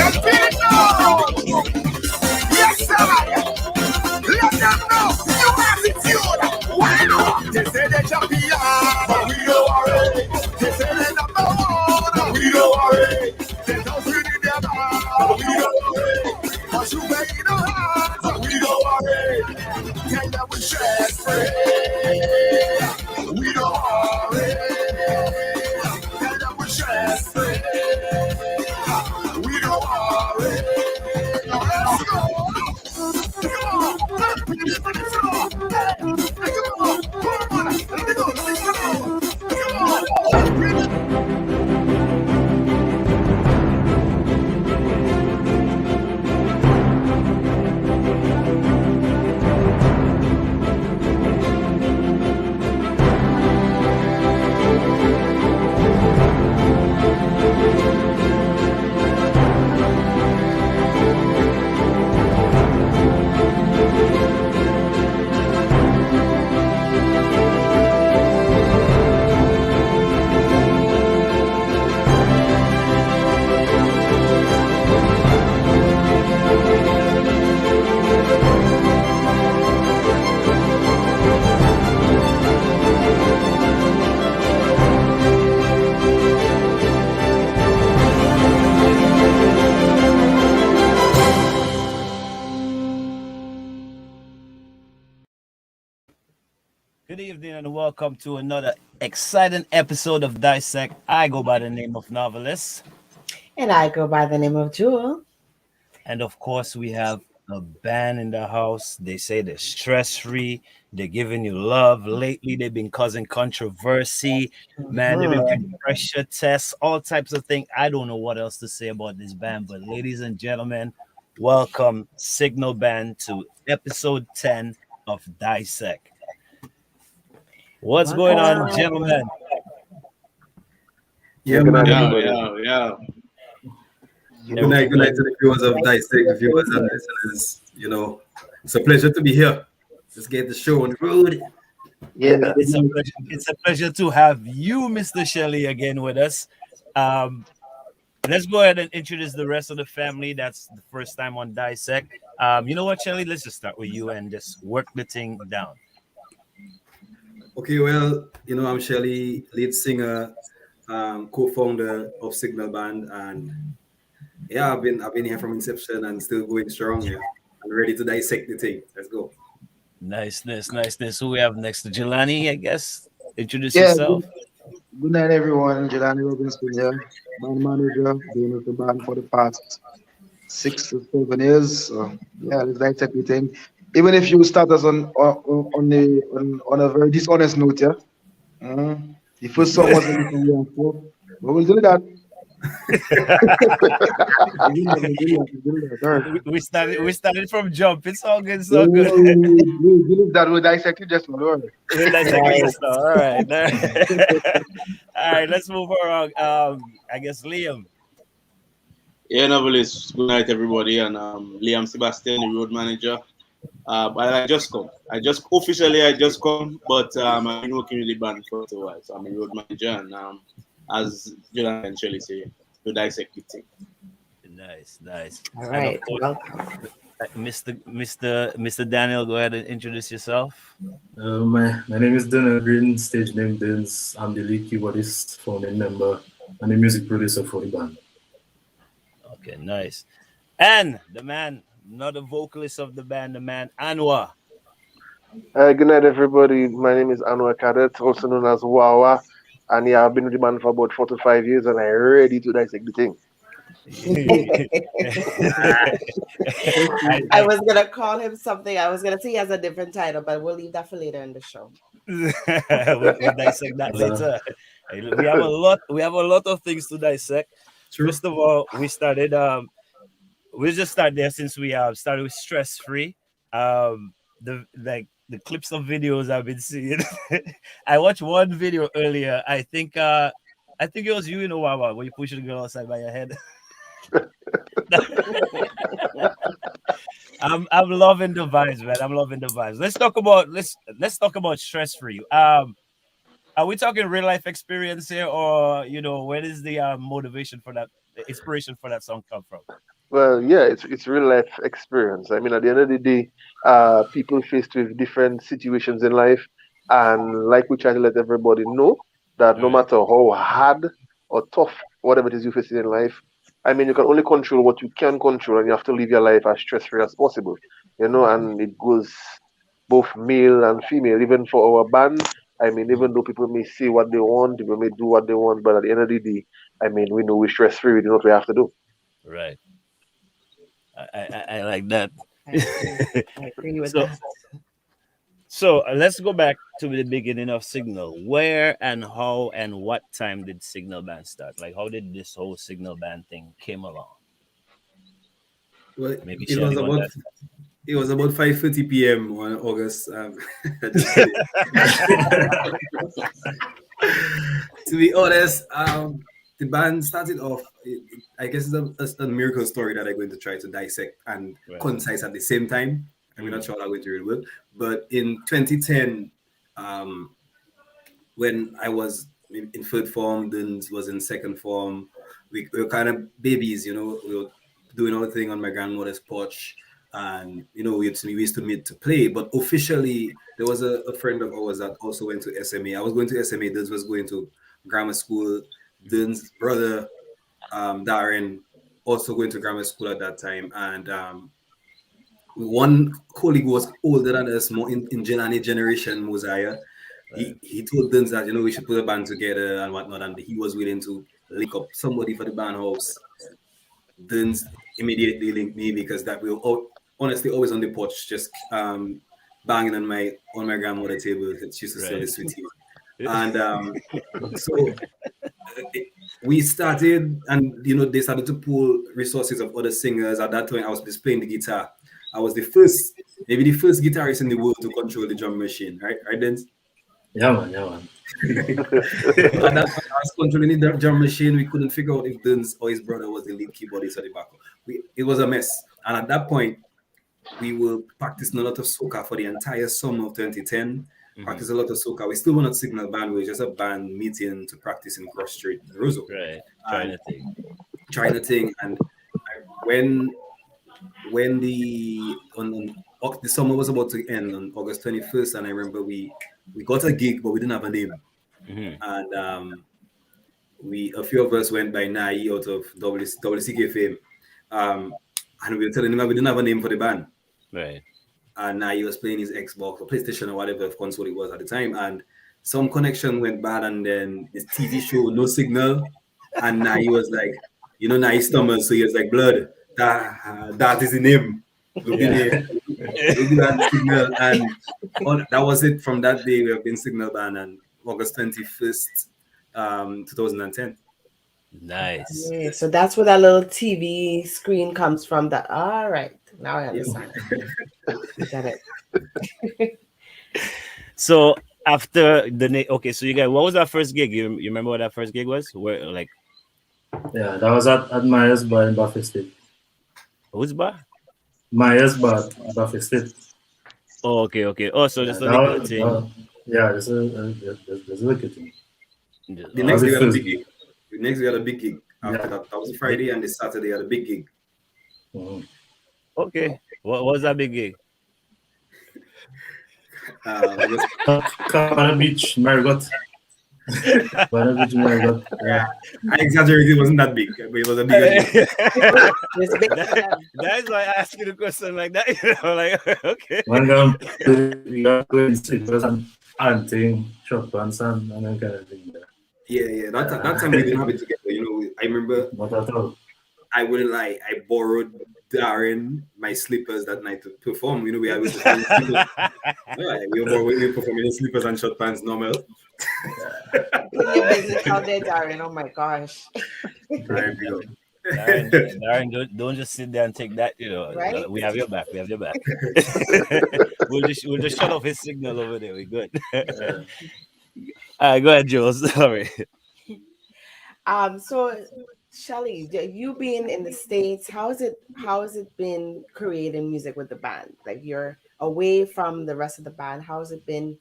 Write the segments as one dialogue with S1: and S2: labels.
S1: can feel it now. Yes, sir. Let them know your attitude. Wow. They say they're champion, but we don't worry. They say they're number one, but we don't worry. They don't feel it their mind, but we don't worry. But you make it hard, but we don't worry. Tell them we're stress free. We don't worry. Tell them we're stress free. We don't worry. Now let's go. Come on.
S2: Good evening and welcome to another exciting episode of Dissect. I go by the name of Novelist.
S3: And I go by the name of Jewel.
S2: And of course, we have a band in the house. They say they're stress-free. They're giving you love. Lately, they've been causing controversy. Man, they've been putting pressure tests, all types of things. I don't know what else to say about this band, but ladies and gentlemen, welcome Signal Band to episode 10 of Dissect. What's going on, gentlemen?
S4: Yeah, man.
S5: Yeah.
S4: Good night to the viewers of Dissect, the viewers and listeners. You know, it's a pleasure to be here. Let's get the show on the road.
S5: Yeah.
S2: It's a pleasure to have you, Mr. Shelley, again with us. Let's go ahead and introduce the rest of the family. That's the first time on Dissect. You know what, Shelley? Let's just start with you and just work the thing down.
S4: Okay, well, you know, I'm Shelley, lead singer, co-founder of Signal Band, and yeah, I've been here from inception and still going strong here. I'm ready to dissect the thing. Let's go.
S2: Niceness. Who we have next? Jelani, I guess. Introduce yourself.
S5: Good night, everyone. Jelani Robinson here, band manager, been with the band for the past 6 to 7 years. So yeah, let's dissect the thing. Even if you start us on a very dishonest note, yeah. The first song wasn't anything we asked for, but we'll do that.
S2: We started from jump. It's all good.
S5: We believe that we'll dissect it just for Lord.
S2: All right. All right, let's move around. I guess Liam.
S6: Yeah, Novelist. Good night, everybody. And Liam Sebastian, the road manager. But I just come. I just come, but I've been working with the band for a while. So I'm a road manager, and as Jonathan and Shelley say, to dissect the thing.
S2: Nice.
S3: All right,
S2: welcome. Mr. Daniel, go ahead and introduce yourself.
S7: My name is Daniel Green, stage name Dins. I'm the lead keyboardist, founding member, and the music producer for the band.
S2: Okay, nice. And the man, not the vocalist of the band, the man Anwar.
S8: Good night, everybody. My name is Anwar Cadet, also known as Wawa. And yeah, I've been with the band for about 4 to 5 years, and I'm ready to dissect the thing.
S3: I was going to call him something. I was going to say he has a different title, but we'll leave that for later in the show.
S2: We'll dissect that later. We have a lot of things to dissect. True. First of all, we started we'll just start there since we started with stress free. The clips of videos I've been seeing. I watched one video earlier. I think it was you, Wawa, where you push the girl outside by your head. I'm loving the vibes, man. I'm loving the vibes. Let's talk about stress free. Are we talking real life experience here, or where is the motivation for that, the inspiration for that song come from?
S8: Well, yeah, it's real life experience. I mean, at the end of the day, people faced with different situations in life, and like we try to let everybody know that no
S2: Right.
S8: matter how hard or tough whatever it is you face in life, I mean, you can only control what you can control, and you have to live your life as stress free as possible. You know, and it goes both male and female. Even for our band, I mean, even though people may say what they want, people may do what they want, but at the end of the day, I mean, we know we're stress free. We know what we have to do.
S2: Right. I like that.
S3: I agree. I agree with
S2: so
S3: that.
S2: so let's go back to the beginning of Signal. Where and how and what time did Signal Band start? Like, how did this whole Signal Band thing came along?
S4: Well,
S2: Maybe
S4: it was
S2: Shelly want
S4: about
S2: that.
S4: 5:30 p.m. on August. Just kidding. To be honest, the band started off. I guess it's a miracle story that I'm going to try to dissect and
S2: Right.
S4: concise at the same time. I'm not
S2: Mm.
S4: sure how I'm going to read well, but in 2010, um, when I was in third form, then was in second form. We were kind of babies, We were doing our thing on my grandmother's porch, and we used to meet to play. But officially, there was a friend of ours that also went to SMA. I was going to SMA. This was going to grammar school. Dun's brother, Darren, also going to grammar school at that time, and one colleague was older than us, more in Jelani generation, Mosiah.
S2: Right.
S4: He told Duns that we should put a band together and whatnot, and he was willing to link up somebody for the band house. Duns immediately linked me because that we were honestly always on the porch, just banging on my grandmother table. She used to sell the
S2: Right.
S4: sweeties, and so we started, and they started to pull resources of other singers. At that time, I was just playing the guitar. I was maybe the first guitarist in the world to control the drum machine, right, then.
S7: Yeah, man. Yeah, man.
S4: At that time, I was controlling the drum machine. We couldn't figure out if Duns or his brother was the lead keyboardist or the backup. It was a mess. And at that point, we were practicing a lot of soca for the entire summer of 2010.
S2: Mhm.
S4: Practice a lot of soca. We still were not Signal Band. We were just a band meeting to practice in Cross Street in Roseau.
S2: Right. Trying
S4: And
S2: to think.
S4: trying to think. And when the summer was about to end on August 21st, and I remember we got a gig, but we didn't have a name.
S2: Mhm.
S4: And a few of us went by Nai out of WCK fame. And we were telling him that we didn't have a name for the band.
S2: Right.
S4: And Nai was playing his Xbox or PlayStation or whatever console it was at the time. And some connection went bad, and then his TV show, No Signal. And Nai was like, Nai stumbled, so he was like, blood, that is the name. Look the
S2: Yeah.
S4: name. Look the Signal. And that was it. From that day, we have been Signal Band, and August 21st, 2010.
S2: Nice.
S3: Okay, so that's where that little TV screen comes from. That all right. Now I
S4: Yes.
S3: understand. Get it.
S2: So after okay, so you guys, what was that first gig? You remember what that first gig was? Where, like,
S7: Yeah, that was at Myers Bar in Buffett State.
S2: who's bar?
S7: Myers Bar, Buffett State.
S2: Oh, okay. Oh, so
S7: Yeah,
S2: just a little thing.
S7: yeah, there's a little thing.
S4: The
S2: Oh,
S4: next
S7: was
S4: day
S7: the
S4: we had a
S7: first
S4: big gig. The next day we had a big gig. After
S7: Yeah.
S4: that was a Friday, and the Saturday we had a big gig.
S7: Mhm.
S2: okay. What was that big gig?
S4: It was
S7: Cabana Beach, Marigot. Cabana Beach, Marigot. Yeah.
S4: I exaggerated. It wasn't that big, but it was a bigger gig.
S3: It's big for them.
S2: That's why I ask you the question like that. Like, okay.
S7: One we got going slippers and thing, short pants and that kind of thing.
S4: Yeah. That time we didn't have it together. I remember.
S7: Not at all.
S4: I wouldn't lie. I borrowed Darren my slippers that night to perform. We had to perform in slippers. Yeah, we performing in slippers and short pants normal.
S3: Put your business out there, Darren. Oh my gosh.
S4: Darren, big up.
S2: Darren, don't just sit there and take that.
S3: Right?
S2: We have your back. We have your back. we'll just shut off his signal over there. We good. All right, go ahead, Jules. Sorry.
S3: So Shelly, you being in the States, how has it been creating music with the band? Like, you're away from the rest of the band. How has it been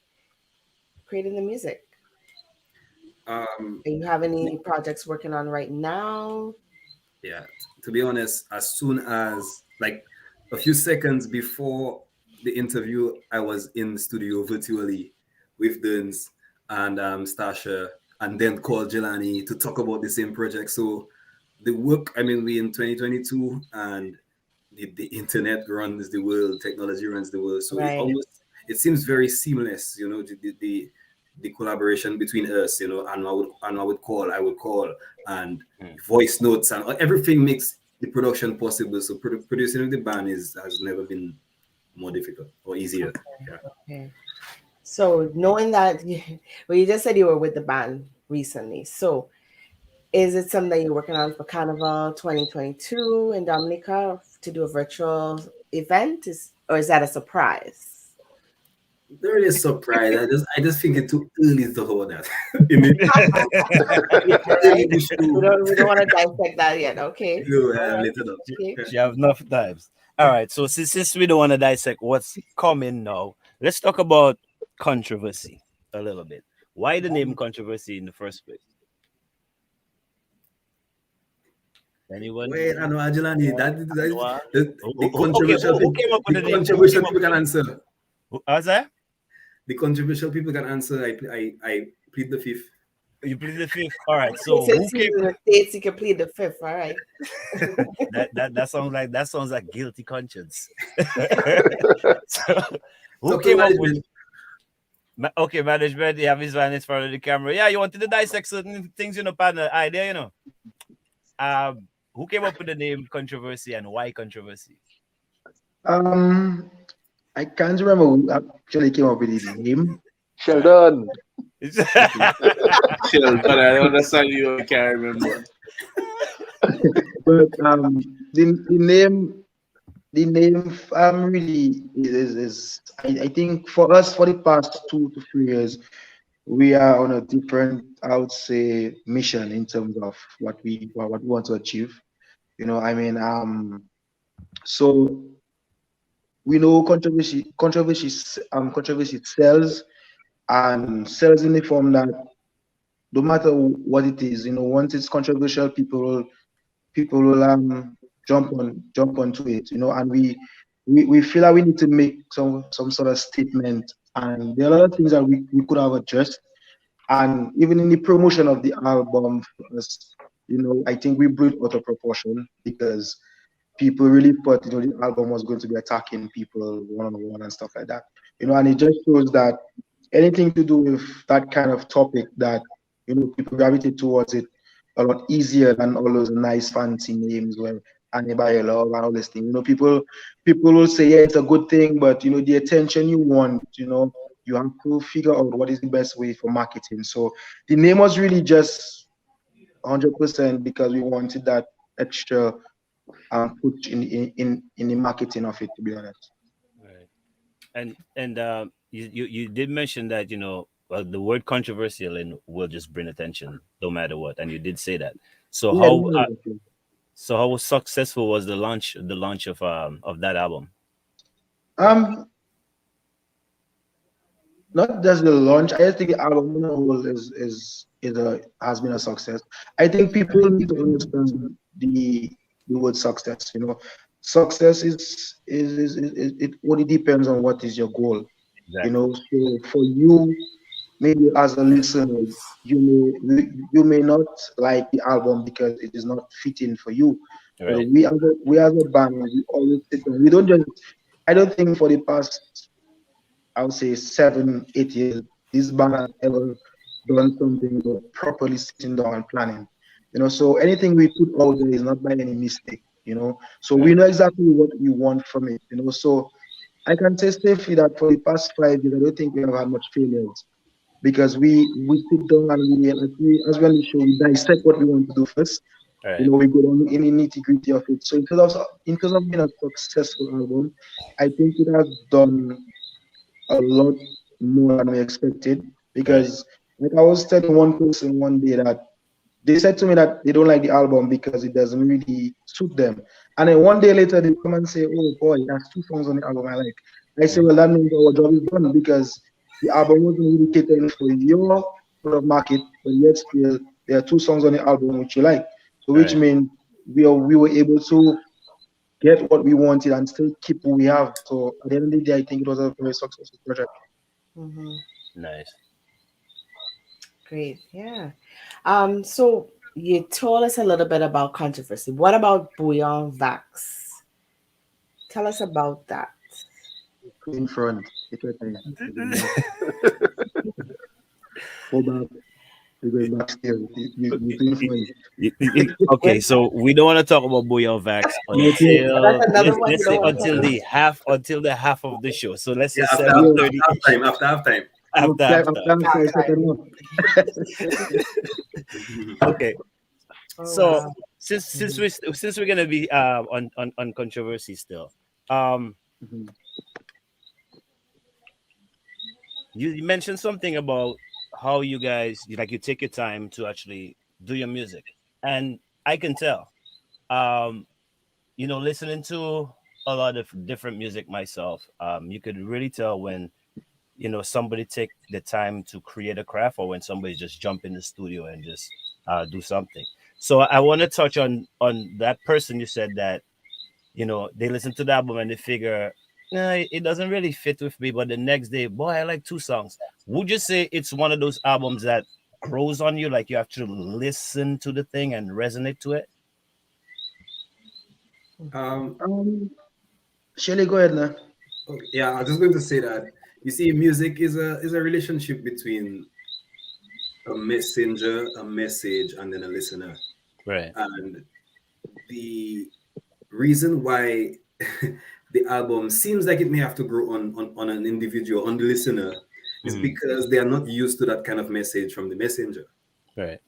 S3: creating the music? Do you have any projects working on right now?
S4: Yeah, to be honest, as soon as like a few seconds before the interview, I was in the studio virtually with Duns and Stasha, and then called Jelani to talk about the same project. So the work, I mean, we in 2022, and the internet runs the world, technology runs the world. So
S3: Right.
S4: it seems very seamless, you know, the collaboration between us, you know, and I would call, and voice notes and everything makes the production possible. So producing with the band has never been more difficult or easier. Yeah.
S3: Okay. So knowing that, well, you just said you were with the band recently. So is it something that you're working on for Carnival 2022 in Dominica to do a virtual event? Or is that a surprise?
S4: There is surprise. I just think it's too early to hold that.
S3: We don't want to dissect that yet. Okay.
S2: She have enough times. All right. So since we don't want to dissect what's coming now, let's talk about controversy a little bit. Why the name controversy in the first place? Anyone?
S4: Wait, I know, Ajelani. The
S2: controversial
S4: people can answer.
S2: How's that?
S4: The controversial people can answer. I plead the fifth.
S2: You plead the fifth. All right. So
S3: since he's in the States, you can plead the fifth. All right.
S2: that sounds like guilty conscience. So, who came up with? Okay, management. You have his man in front of the camera. Yeah, you wanted to dissect certain things in the panel idea, you know. Who came up with the name controversy and why controversy?
S5: I can't remember who actually came up with the name.
S8: Sheldon.
S6: Sheldon, I understand you. I can't remember.
S5: But the name really is I think for us, for the past 2 to 3 years, we are on a different, I would say, mission in terms of what we want to achieve. You know, I mean, so we know controversy sells, and sells in the form that no matter what it is, you know, once it's controversial, people will jump onto it, you know, and we feel that we need to make some sort of statement, and there are a lot of things that we could have addressed, and even in the promotion of the album, you know, I think we blew it out of proportion because people really thought, you know, the album was going to be attacking people one-on-one and stuff like that, you know, and it just shows that anything to do with that kind of topic, that, you know, people gravitate towards it a lot easier than all those nice fancy names where anybody love and all this thing. You know, people will say, yeah, it's a good thing, but you know, the attention you want, you know, you have to figure out what is the best way for marketing. So the name was really just 100% because we wanted that extra push in the marketing of it, to be honest.
S2: Right. And you did mention that, you know, well, the word controversial will just bring attention no matter what, and you did say that. So yeah, how successful was the launch of that album?
S5: Not just the launch. I think the album on the whole has been a success. I think people need to understand the word success. You know, success is it only depends on what is your goal. Exactly. You know, so for you, maybe as a listener, you may not like the album because it is not fitting for you. Right. We as a band, we always sit down. We don't just. I don't think for the past, I would say 7-8 years, this band has ever done something properly sitting down and planning. You know, so anything we put out there is not by any mistake. You know, so we know exactly what we want from it. You know, so I can say safely that for the past 5 years, I don't think we have had much failures because we sit down and as we on the show, we dissect what we want to do first. Right. You know, we go down in the nitty-gritty of it. So in terms of being a successful album, I think it has done a lot more than we expected because, like I was telling one person one day that they said to me that they don't like the album because it doesn't really suit them. And then one day later, they come and say, oh boy, there's 2 songs on the album I like. I say, well, that means our job is done because the album wasn't really catering for your out of market, but yet still there are 2 songs on the album which you like. So which
S2: Right.
S5: means we were able to get what we wanted and still keep what we have. So at the end of the day, I think it was a very successful project.
S3: Mm-hmm.
S2: Nice.
S3: Great. Yeah. So you told us a little bit about controversy. What about Bouillon Vax? Tell us about that.
S5: In front, it was hold back, we're going backstairs. You in front.
S2: Okay, so we don't want to talk about Booyah Vax
S5: Okay.
S2: until
S3: That's another one you
S2: let's
S3: don't
S2: say
S3: want to talk
S2: until the half of the show. So let's say
S4: Yeah, after,
S2: seven
S4: after,
S2: thirty
S4: after half time, after half time.
S2: after.
S5: Second one.
S2: Okay,
S3: Oh,
S2: so
S3: wow.
S2: since we're gonna be on controversy still,
S5: Mhm.
S2: you mentioned something about how you guys you take your time to actually do your music, and I can tell. Um, listening to a lot of different music myself, you could really tell when somebody take the time to create a craft or when somebody just jump in the studio and just do something. So I want to touch on that person you said that they listen to the album and they figure, nah, it doesn't really fit with me, but the next day, boy, I like 2 songs. Would you say it's one of those albums that grows on you, like you have to listen to the thing and resonate to it?
S4: Um,
S5: Shelly, go ahead now.
S4: okay, yeah, I was just going to say that you see, music is a relationship between a messenger, a message, and then a listener.
S2: Right.
S4: And the reason why the album seems like it may have to grow on an individual, on the listener, is because they are not used to that kind of message from the messenger.
S2: Right.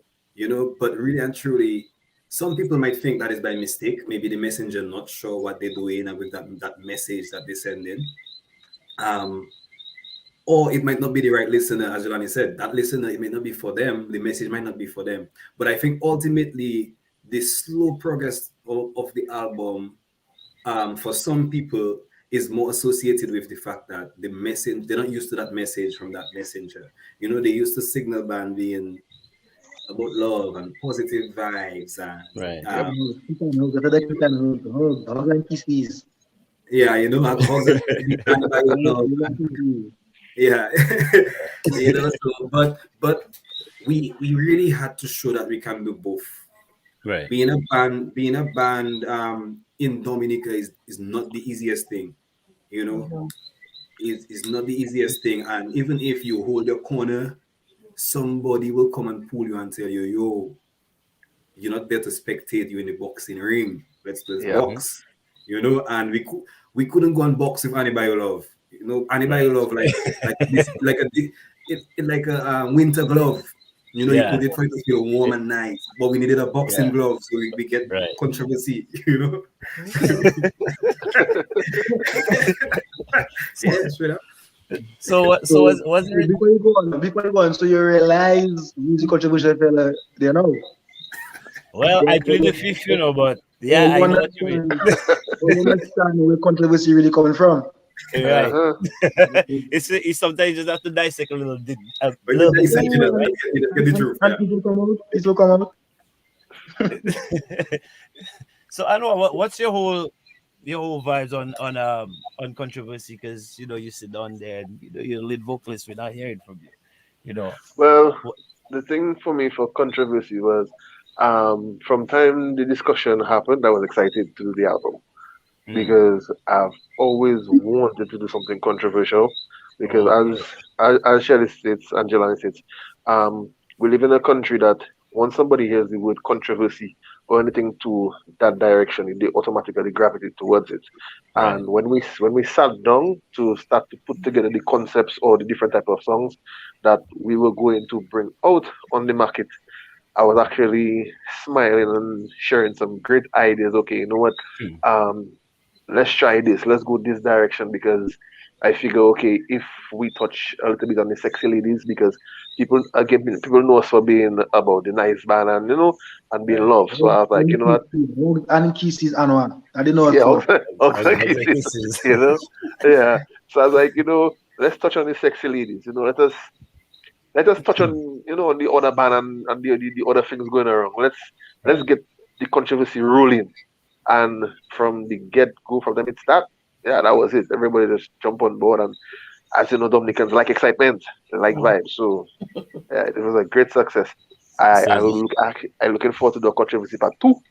S4: But really and truly, some people might think that is by mistake. Maybe the messenger not sure what they're doing and with that message that they send in. Or it might not be the right listener, as Jelani said. That listener, it may not be for them. The message might not be for them. But I think ultimately, the slow progress of the album, for some people, is more associated with the fact that the message, they're not used to that message from that messenger. They used to signal band being about love and positive vibes and
S2: Right.
S8: Yep.
S5: Hugs and kisses.
S4: yeah, hugs and love. Yeah. So but we really had to show that we can do both.
S2: Right.
S4: Being a band in Dominica is not the easiest thing, you know.
S3: Mhm.
S4: It's not the easiest thing, and even if you hold your corner, somebody will come and pull you and tell you, yo, you're not there to spectate you in the boxing ring. Let's
S8: Yeah.
S4: box. And we couldn't go and box with anybody you love. Anybody you love like this like a winter glove. You
S2: Yeah.
S4: put it for it to feel warm and nice. But we needed a boxing
S2: Yeah.
S4: glove so we get
S2: Right.
S4: controversy, Yeah, straight up.
S2: So what? So was it?
S5: Before you go on, so you realize music contribution fella, they know.
S2: Well, I plead the fifth, but yeah, I
S5: You
S2: know what you mean.
S5: understand where controversy really coming from.
S2: Right.
S8: Uh-huh.
S2: It's sometimes you just have to dissect a
S4: But
S2: little
S4: you
S2: bit
S4: dissect
S2: deeper,
S4: it,
S2: right?
S4: get the truth.
S5: And
S4: Yeah.
S5: it will come out.
S2: So I know what's your whole vibes on controversy, because you sit down there and you're lead vocalist, we're not hearing from you.
S8: Well,
S2: What-
S8: the thing for me for controversy was, from time the discussion happened, I was excited to do the album
S2: Mm.
S8: because I've always wanted to do something controversial. Because
S2: Okay.
S8: as Shelley states, Angela states, we live in a country that once somebody hears the word controversy or anything to that direction, they automatically gravitate towards it.
S2: Right.
S8: And when we sat down to start to put together the concepts or the different type of songs that we were going to bring out on the market, I was actually smiling and sharing some great ideas. Okay, you know what?
S2: Hmm.
S8: Let's try this. Let's go this direction because I figure, okay, if we touch a little bit on the sexy ladies, because people know us for being about the nice band and and being
S2: Right.
S8: loved. So I was like, you know what?
S5: Hugs and kisses and one. I didn't know what
S8: Yeah,
S5: for.
S2: Hugs and
S8: exactly.
S2: kisses.
S8: You know, yeah. So I was like, let's touch on the sexy ladies. Let us let us touch on the other band and the other things going around. Let's get the controversy rolling. And from the get go, from the mid start, yeah, that was it. Everybody just jump on board, and as you know, Dominicans like excitement, they like vibes. So yeah, it was a great success.
S2: So,
S8: I'm looking forward to the controversy part 2.
S2: oh,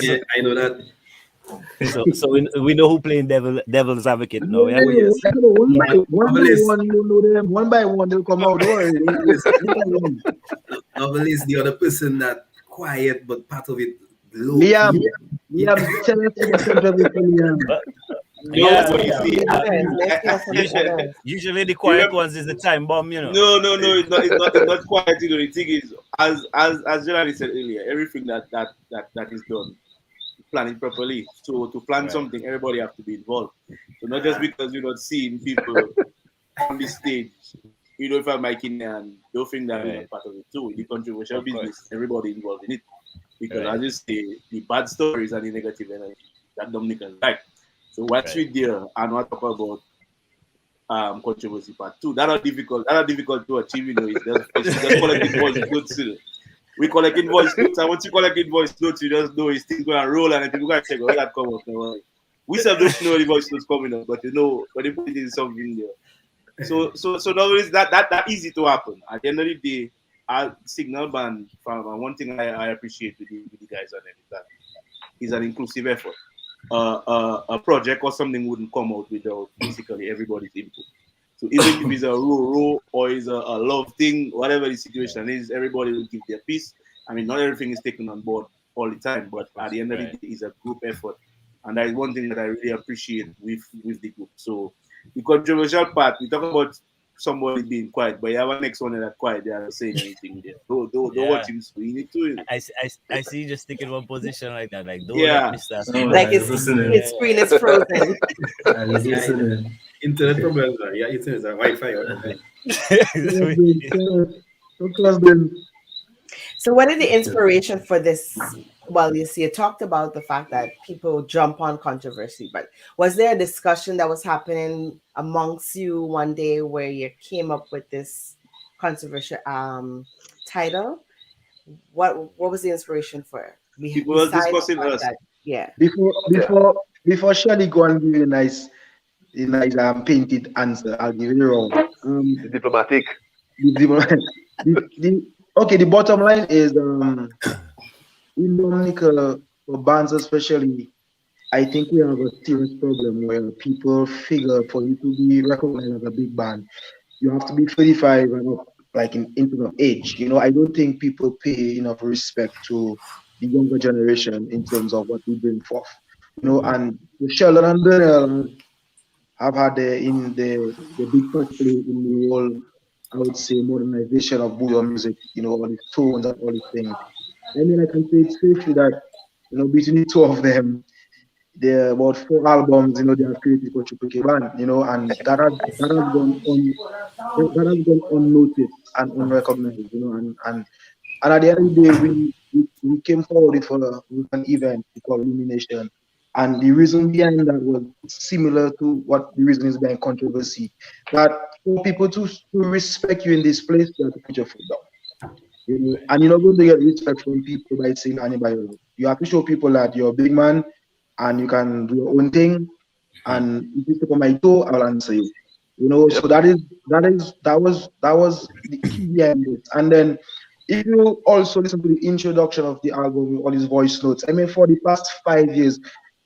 S4: Yeah, I know that.
S2: so we know who playing devil's advocate now, yeah?
S4: Oh, yes.
S5: One by
S4: Novelist.
S5: one, you know them. One by one, they'll come out. Don't worry.
S4: Novelist, the other person that quiet but part of it low.
S5: Liam, tell us the controversy, Liam.
S2: Yeah,
S6: but you see,
S2: usually the quiet ones is the time bomb, you know.
S6: No, it's not quiet. You know, the thing is, as Jelani said earlier, everything that is done, plan it properly. So to plan something, everybody have to be involved. So not just because you're not seeing people on the stage, you don't have mic in there and don't think that we're not part of it too. The controversial business, everybody involved in it. Because as you say, the bad stories and the negative energy that Dominican like. So what's with there and what talk about controversy part 2. That are difficult to achieve, you know, it's just collecting voice notes. We collecting voice notes, and once you collect voice notes, you just know it's things going to roll and people going to check where that come up. No, we still don't know the voice notes coming up, but you know, when you put it in something there. So now it's that easy to happen. At the end of the day, our signal band, one thing I appreciate with the guys on it is that it's an inclusive effort. A project or something wouldn't come out without basically everybody's input. So even if it's a row or it's a love thing, whatever the situation is, everybody will give their piece. I mean, not everything is taken on board all the time, but at the end of the day, it's a group effort. And that is one thing that I really appreciate with the group. So the controversial part, we talk about somebody being quiet, but you have a next one that quiet, they are not saying anything there. Don't watch him screen it too.
S2: I see you just sticking one position like that, like don't
S6: Yeah.
S3: Like his screen is frozen.
S7: I was listening.
S4: Internet problems, yeah, internet, Wi-Fi.
S3: So what is the inspiration for this? Well, you see, you talked about the fact that people jump on controversy, but was there a discussion that was happening amongst you one day where you came up with this controversial title? What was the inspiration for it?
S6: People were discussing us.
S3: Yeah.
S5: Before Shirley go and give you a nice painted answer, I'll give you wrong.
S8: Diplomatic.
S5: The bottom line is in Dominica, for bands especially, I think we have a serious problem where people figure for you to be recognized as a big band, you have to be 35 and up, like in terms of age. You know, I don't think people pay enough respect to the younger generation in terms of what we bring forth. You know, and Sheldon and Daniel have had the big part to play in the whole, I would say, modernization of booyah music, you know, all these tones and all these things. I mean, I can say it's safely that, you know, between the two of them, there are about 4 albums, you know, they have created for Triple K Band, you know, and that has gone unnoticed and unrecognized, you know, and at the end of the day, we came forward with an event called Illumination. And the reason behind that was similar to what the reason is behind controversy. That for people to respect you in this place, you have to put your foot down. You know, and you're not going to get respect from people by saying anybody. You have to show people that you're a big man and you can do your own thing. And if you step on my toe, I'll answer you. You know, so that was the key behind it. And then if you also listen to the introduction of the album with all these voice notes, I mean, for the past 5 years,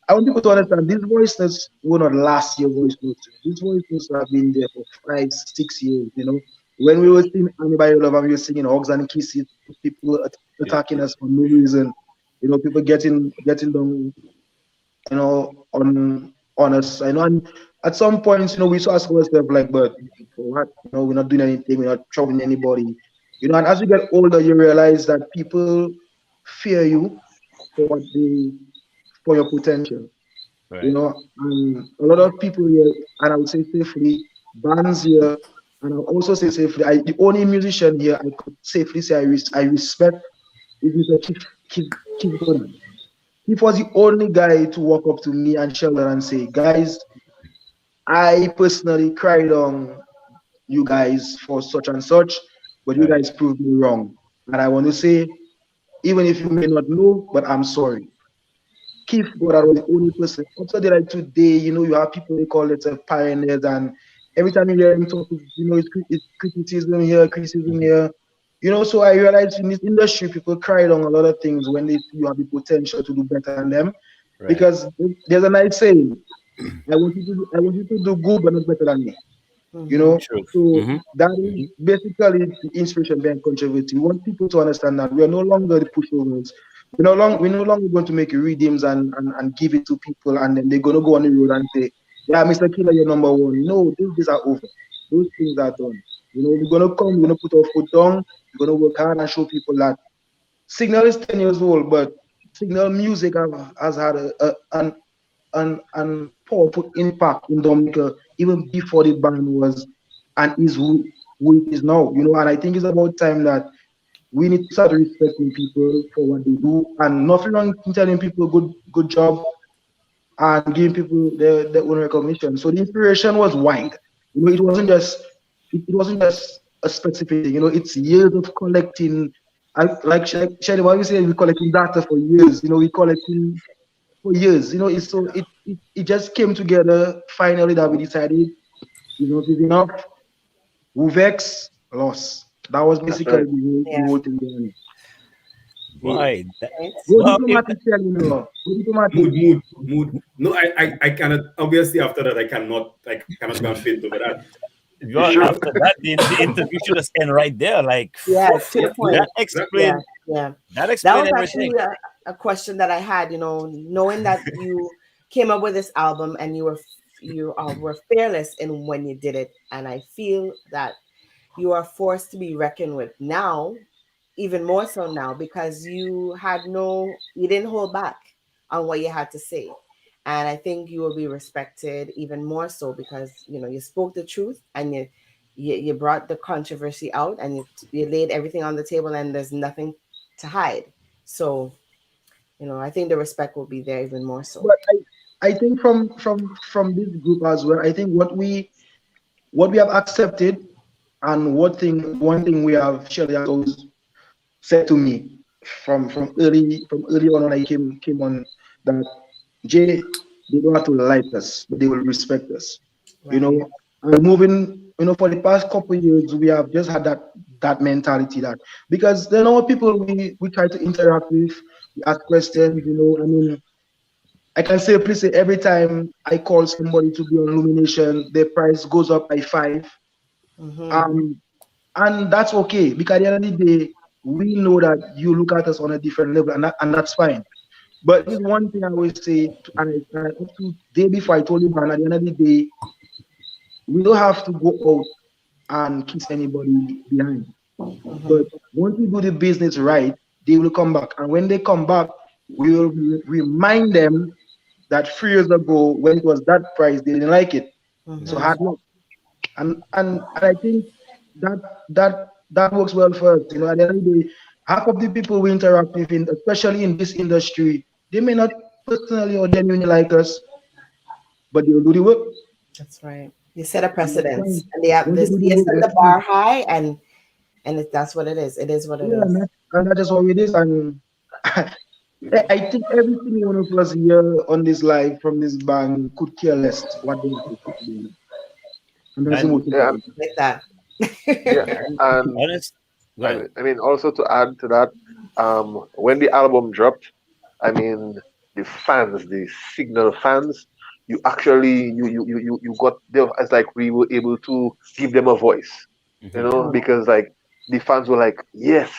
S5: I want people to understand these voice notes will not last year voice notes. These voice notes have been there for 5, 6 years, you know. When we were singing Anybody Love and we were singing Hugs and Kisses, people attacking us for no reason, you know, people getting down, you know, on us. I know, and at some points, you know, we saw ourselves like, but for what? You know, we're not doing anything, we're not troubling anybody. You know, and as you get older, you realize that people fear you for your potential. Right. You know, and a lot of people here, and I would say safely, bands here, and I'll also say safely, the only musician here I could safely say I respect is Mr. Chief Gordon. He was the only guy to walk up to me and Sheldon and say, guys, I personally cried on you guys for such and such, but you
S2: Right.
S5: guys proved me wrong. And I want to say, even if you may not know, but I'm sorry. Keith Goddard was the only person. Up to the like today, you have people they call themselves pioneers, and every time you hear him talk, it's criticism here, criticism
S2: Mhm.
S5: here. So I realized in this industry, people cry down a lot of things when they see you have the potential to do better than them.
S2: Right.
S5: Because there's a nice saying, I want you to do good, but not better than me you
S3: Mm-hmm.
S5: know.
S2: Truth.
S5: So
S2: Hmm.
S5: that is
S2: Hmm.
S5: basically the inspiration behind controversy. We want people to understand that we are no longer the pushovers. We're no longer going to make redeems and give it to people, and then they're gonna go on the road and say, "Yeah, Mr. Killer, you're number one." No, those days are over. Those things are done. We're gonna come. We're gonna put our foot down. We're gonna work hard and show people that Signal is 10 years old, but Signal music has had an powerful impact in Dominica even before the band was and is who it is now. And I think it's about time that we need to start respecting people for what they do, and nothing wrong in telling people good job and giving people their own recognition. So the inspiration was wide. It wasn't just a specific thing. It's years of collecting. Like Shelly, what we say, we collecting data for years. We collecting for years. It just came together finally that we decided enough is enough. Uvex loss. That was
S8: That's
S5: basically
S8: right.
S5: the whole thing behind it.
S4: Well,
S2: Why?
S3: Right.
S5: Go
S2: Well, okay.
S5: diplomatic, tell you know. Go diplomatic.
S4: mood. No, I cannot. Obviously, after that, I cannot go and faint over that. You
S2: Well,
S4: know.
S2: after that, the interview should just end right there. Like,
S3: Yeah,
S2: phew,
S3: to the
S4: Yeah,
S3: point.
S2: that
S4: exactly.
S3: Yeah,
S2: explained
S3: yeah.
S2: that
S3: That
S2: explained
S3: was
S2: everything.
S3: actually a question that I had, knowing that you came up with this album and were fearless in when you did it, and I feel that you are forced to be reckoned with now, even more so now, because you didn't hold back on what you had to say. And I think you will be respected even more so because you spoke the truth, and you brought the controversy out, and you laid everything on the table, and there's nothing to hide. So I think the respect will be there even more so.
S5: But I think from this group as well, I think what we have accepted and one thing we have Shirley has always said to me from early on when I came on that Jay, they don't have to like us, but they will respect us. You
S3: Right.
S5: know, and moving, for the past couple of years, we have just had that mentality that because there are no people we try to interact with, we ask questions. I mean, I can safely say every time I call somebody to be on Illumination, their price goes up by five.
S3: Mm-hmm.
S5: Um, and that's okay because at the end of the day, we know that you look at us on a different level, and that's fine. But this is one thing I always say, and up to day before I told you, man, at the end of the day, we don't have to go out and kiss anybody behind.
S3: Mm-hmm.
S5: But once we do the business right, they will come back. And when they come back, we will remind them that 3 years ago, when it was that price, they didn't like it. So
S3: Mm-hmm.
S5: hard luck. And I think that that works well for us. At the end of the day, half of the people we interact with, especially in this industry, they may not personally or genuinely like us, but they will do the work,
S3: That's right. You set a
S5: and that's
S3: precedence,
S5: fine.
S3: and they have
S5: Once they
S3: this.
S5: do the
S3: You
S5: work,
S3: set
S5: that's
S3: the
S5: fine.
S3: bar high, and that's what it is. It is what it
S5: Yeah, and
S3: is.
S5: that's just how it is. And I think every single one of us here on this live from this band could care less what they have to say to them. And that's the
S2: And
S5: most
S8: Yeah,
S5: important.
S3: Like that.
S8: yeah.
S2: and
S8: And
S2: honest, go ahead.
S8: I mean, also to add to that, when the album dropped, I mean, the fans, the Signal fans, you actually you got there. It's like we were able to give them a voice,
S2: Hmm.
S8: because like the fans were like, yes,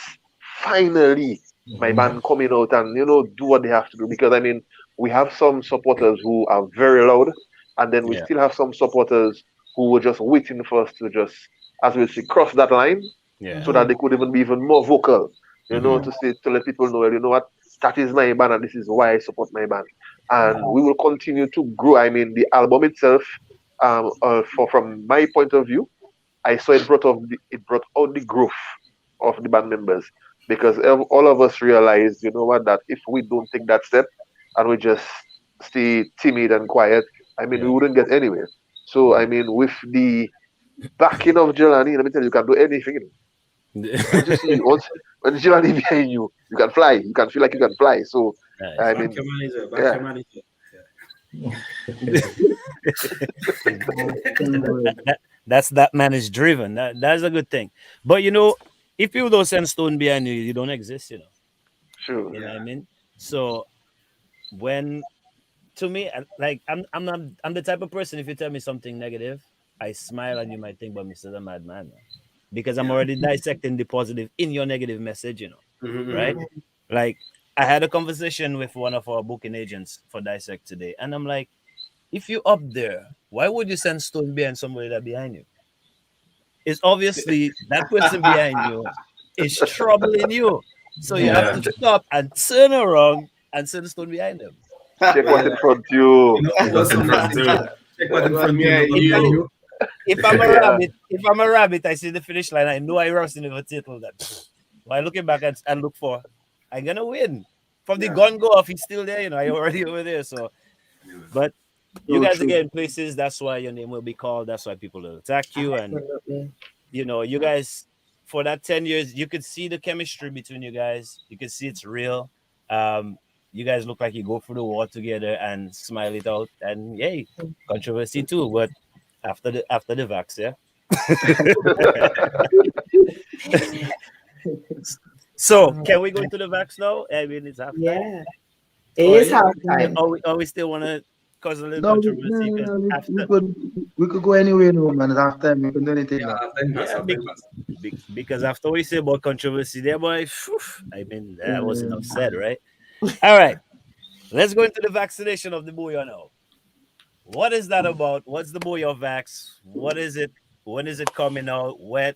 S8: finally, my
S7: Mhm.
S8: band coming out and do what they have to do. Because I mean, we have some supporters who are very loud, and then we
S2: Yeah.
S8: still have some supporters who were just waiting for us to just, as we say, cross that line
S2: Yeah.
S8: so that
S3: Mm-hmm.
S8: they could even be even more vocal,
S2: Hmm.
S8: to say to let people know, well, you know what, that is my band and this is why I support my band. And we will continue to grow. I mean, the album itself, from my point of view, I saw it brought out the growth of the band members because all of us realized, you know what, that if we don't take that step and we just stay timid and quiet, I mean, we
S2: Yeah.
S8: wouldn't get anywhere. So I
S2: Hmm.
S8: mean, with the backing of Jelani, let me tell you, you can do anything. When you see when Jelani behind you, you can fly. You can feel like you can fly. So I
S4: Back
S8: mean,
S4: your manager, back
S8: yeah.
S4: your manager.
S2: That's that man is driven. That's a good thing. But if people don't send stone behind you, you don't exist.
S8: Sure.
S2: You know what I mean? So when to me, like I'm the type of person. If you tell me something negative, I smile and you might think, "But Mr. the Madman," because I'm already dissecting the positive in your negative message. Right? Like I had a conversation with one of our booking agents for Dissect today, and I'm like, if you up there, why would you send stone behind somebody that behind you? It's obviously that person behind you is troubling you. So you have to stop and turn around and send stone behind them.
S8: Check what's in front of you.
S4: You know somebody say, check what in front of you, not behind you.
S2: If I'm a rabbit, I see the finish line. I know I rushed in the title that. While looking back and look for, I'm gonna win. From the gun go off, he's still there. I already over there. So, but you guys are getting places. That's why your name will be called. That's why people will attack you. And you guys for that 10 years, you could see the chemistry between you guys. You can see it's real. You guys look like you go through the war together and smile it out. And yay, controversy too. But after the vax, yeah. So can we go to the vax now? I mean, it's half time.
S3: Yeah, it is half time.
S2: Or we still want to cause a little controversy?
S5: We could go anywhere, no man. It's half time. We can do anything.
S2: Because after we say about controversy, there, boy, I mean, that was enough said, right? All right, let's go into the vaccination of the booyah now. What is that about? What's the booyah vax? What is it? When is it coming out? When?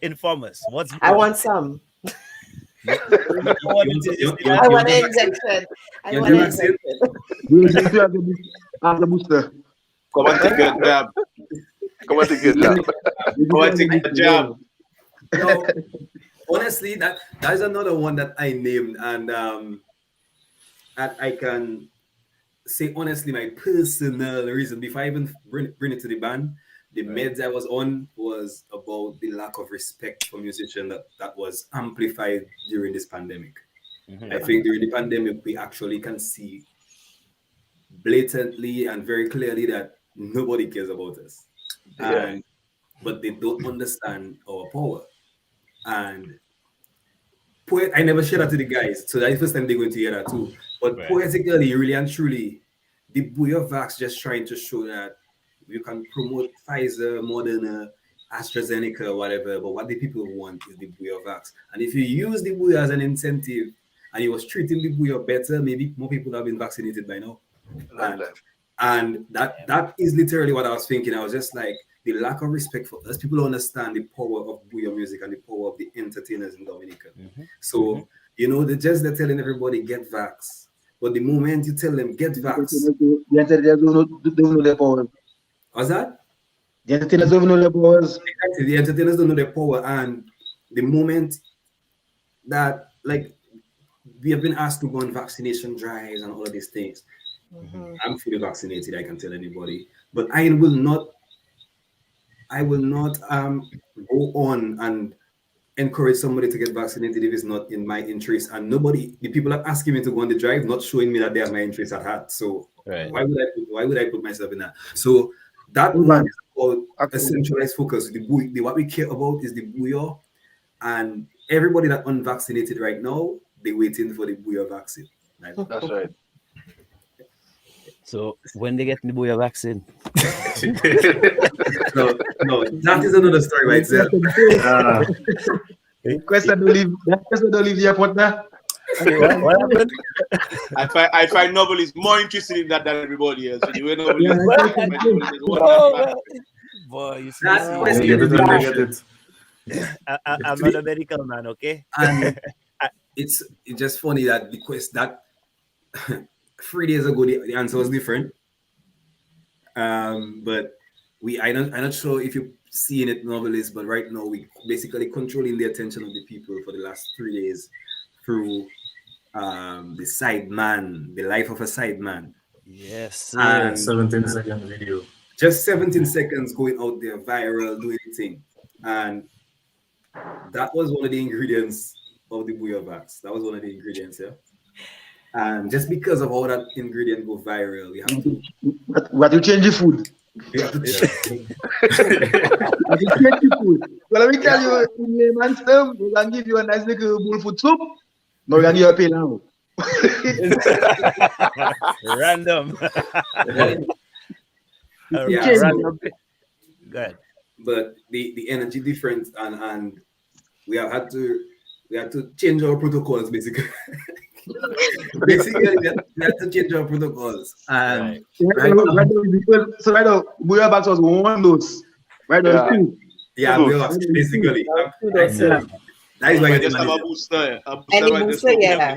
S2: Inform us.
S3: I want some.
S2: I
S3: want an injection. I want an injection.
S5: The booster.
S6: Come and take your jab.
S8: Come and take your jab.
S6: Come and take your jab.
S4: No, honestly, that is another one that I named, and I can say honestly my personal reason before I even bring it to the band. The meds I was on was about the lack of respect for musicians that was amplified during this pandemic. I think during the pandemic, we actually can see blatantly and very clearly that nobody cares about us. But they don't understand our power. And I never shared that to the guys, so that's the first time they're going to hear that too. But poetically, really and truly, the Booyah Vax just trying to show that you can promote Pfizer, Moderna, AstraZeneca, whatever, but what the people want is the Booyah Vax. And if you use the Booyah as an incentive and you was treating the Booyah better, maybe more people have been vaccinated by now. And that is literally what I was thinking. I was just like, the lack of respect for us. People don't understand the power of Booyah music and the power of the entertainers in Dominica. So, they're telling everybody, get vax. But the moment you tell them, get vax.
S5: The entertainers don't know their power.
S4: What's that?
S5: The entertainers don't know their powers.
S4: Exactly. The entertainers don't know their power. And the moment that, we have been asked to go on vaccination drives and all of these things. I'm fully vaccinated, I can tell anybody. But I will not go on and encourage somebody to get vaccinated if it's not in my interest. And the people are asking me to go on the drive, not showing me that they have my interest at heart. So why would I put myself in that? So that one is about a centralized focus. What we care about is the Booyah, and everybody that unvaccinated right now, they're waiting for the Booyah vaccine. Right?
S8: That's right.
S2: So when they get the Booyah vaccine?
S4: No, that is another story right there.
S5: Question don't leave the airport now.
S2: What happened?
S6: I find Noble is more interested in that than everybody else.
S2: Boy, you see, I'm not a medical man, okay?
S4: And it's just funny that that 3 days ago the answer was different. But I'm not sure if you've seen it, Novelist, but right now we basically controlling the attention of the people for the last 3 days through the side man, the life of a side man.
S2: Yes,
S7: and 17-second video.
S4: just 17 seconds going out there viral, doing the thing. And that was one of the ingredients of the Booyah Vax. That was one of the ingredients, yeah. And just because of how that ingredient go viral, we have to
S5: What you change the food?
S4: we have to
S5: What you change the food? Well, let me tell you, in layman's term, we can give you a nice little bullfoot soup. No, we can give you a pay now.
S2: Random.
S4: Yeah,
S2: Random. Good.
S4: but the energy difference and we had to change our protocols basically. Basically, we had to change our protocols. And
S2: Right.
S5: So right now, Booyah Vax was one dose. Right now,
S8: Yeah.
S5: two.
S4: yeah, we are basically. That is why
S6: I
S4: you're
S6: just have a
S4: manager.
S6: booster.
S3: Any booster, yeah.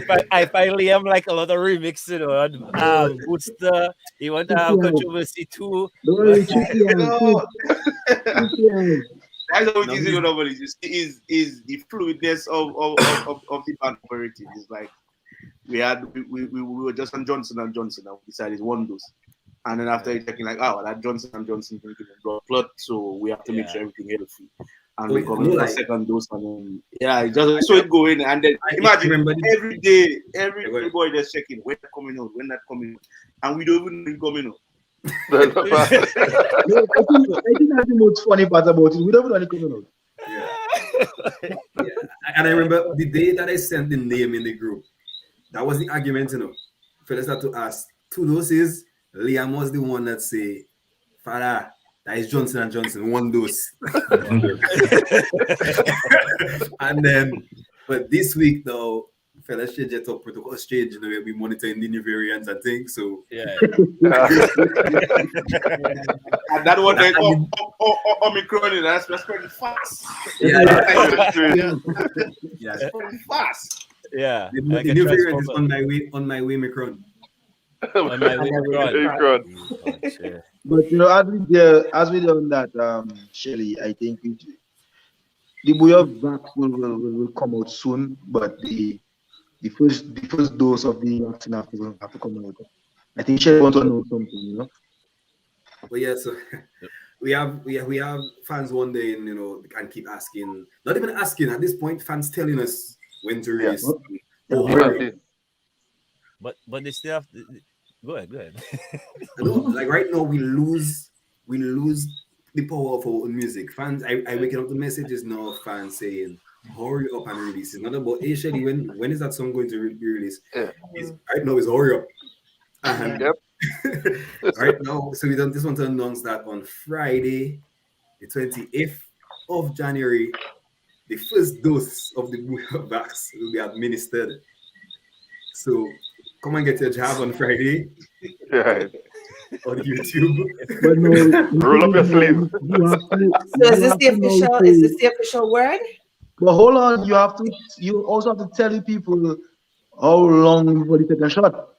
S2: But I finally am like a lot of remix, you know. Booster, you want to have controversy too.
S5: Don't worry, tricky
S6: You know,
S5: tricky.
S6: that's how it is, you know, nobody. You see, is the fluidness of the band operating. It's like we were just on Johnson and Johnson, and we decided one dose. And then after checking, like, oh, that Johnson and Johnson can give blood clot, so we have to make sure everything healthy. And we come in for a second dose, and then it just so it going. And then imagine every day, every boy just checking when that coming out, when that coming out, and we don't even know it coming out.
S5: I think that's the most funny part about it. We don't know any coming out.
S4: Yeah. And I remember the day that I sent the name in the group, that was the argument, you know. Fellas had to ask 2 doses. Liam was the one that say, Father, that is Johnson and Johnson, 1 dose. And then, but this week though, fellas should just talk protocol change, you know, we'll be monitoring the new variants and things. So
S2: Yeah.
S6: And that one, Omicron, that's pretty fast.
S4: yeah,
S6: That's pretty fast.
S2: Yeah.
S4: the
S2: Like a
S4: new variant is
S2: transformer.
S4: on my way, Macron.
S2: On my way,
S8: Omicron.
S2: Oh, shit.
S5: But you know, as we done that, Shelly, I think the Booyah Vax will come out soon, but the first dose of the vaccine have to come out. I think Shelly wants to know something, you know.
S4: But yeah, so we have fans one day, and you know, and keep asking, not even asking at this point, fans telling us when to release.
S2: But they still have to, go ahead.
S4: I know, like right now we lose the power of our own music. Fans, I waking up the messages now of fans saying, hurry up and release. It's not about, hey Shelly, when is that song going to be released?
S8: Yeah.
S4: Right now it's hurry up. And
S8: Yep.
S4: right now, so we just want to announce that on Friday, the 28th of January, the first dose of the Booyah Vax will be administered. So come and get your jab on Friday
S8: Yeah.
S4: on YouTube.
S5: But no,
S8: Roll up your sleeve.
S3: So is this the official word?
S5: But hold on, you also have to tell the people how long before they take a shot.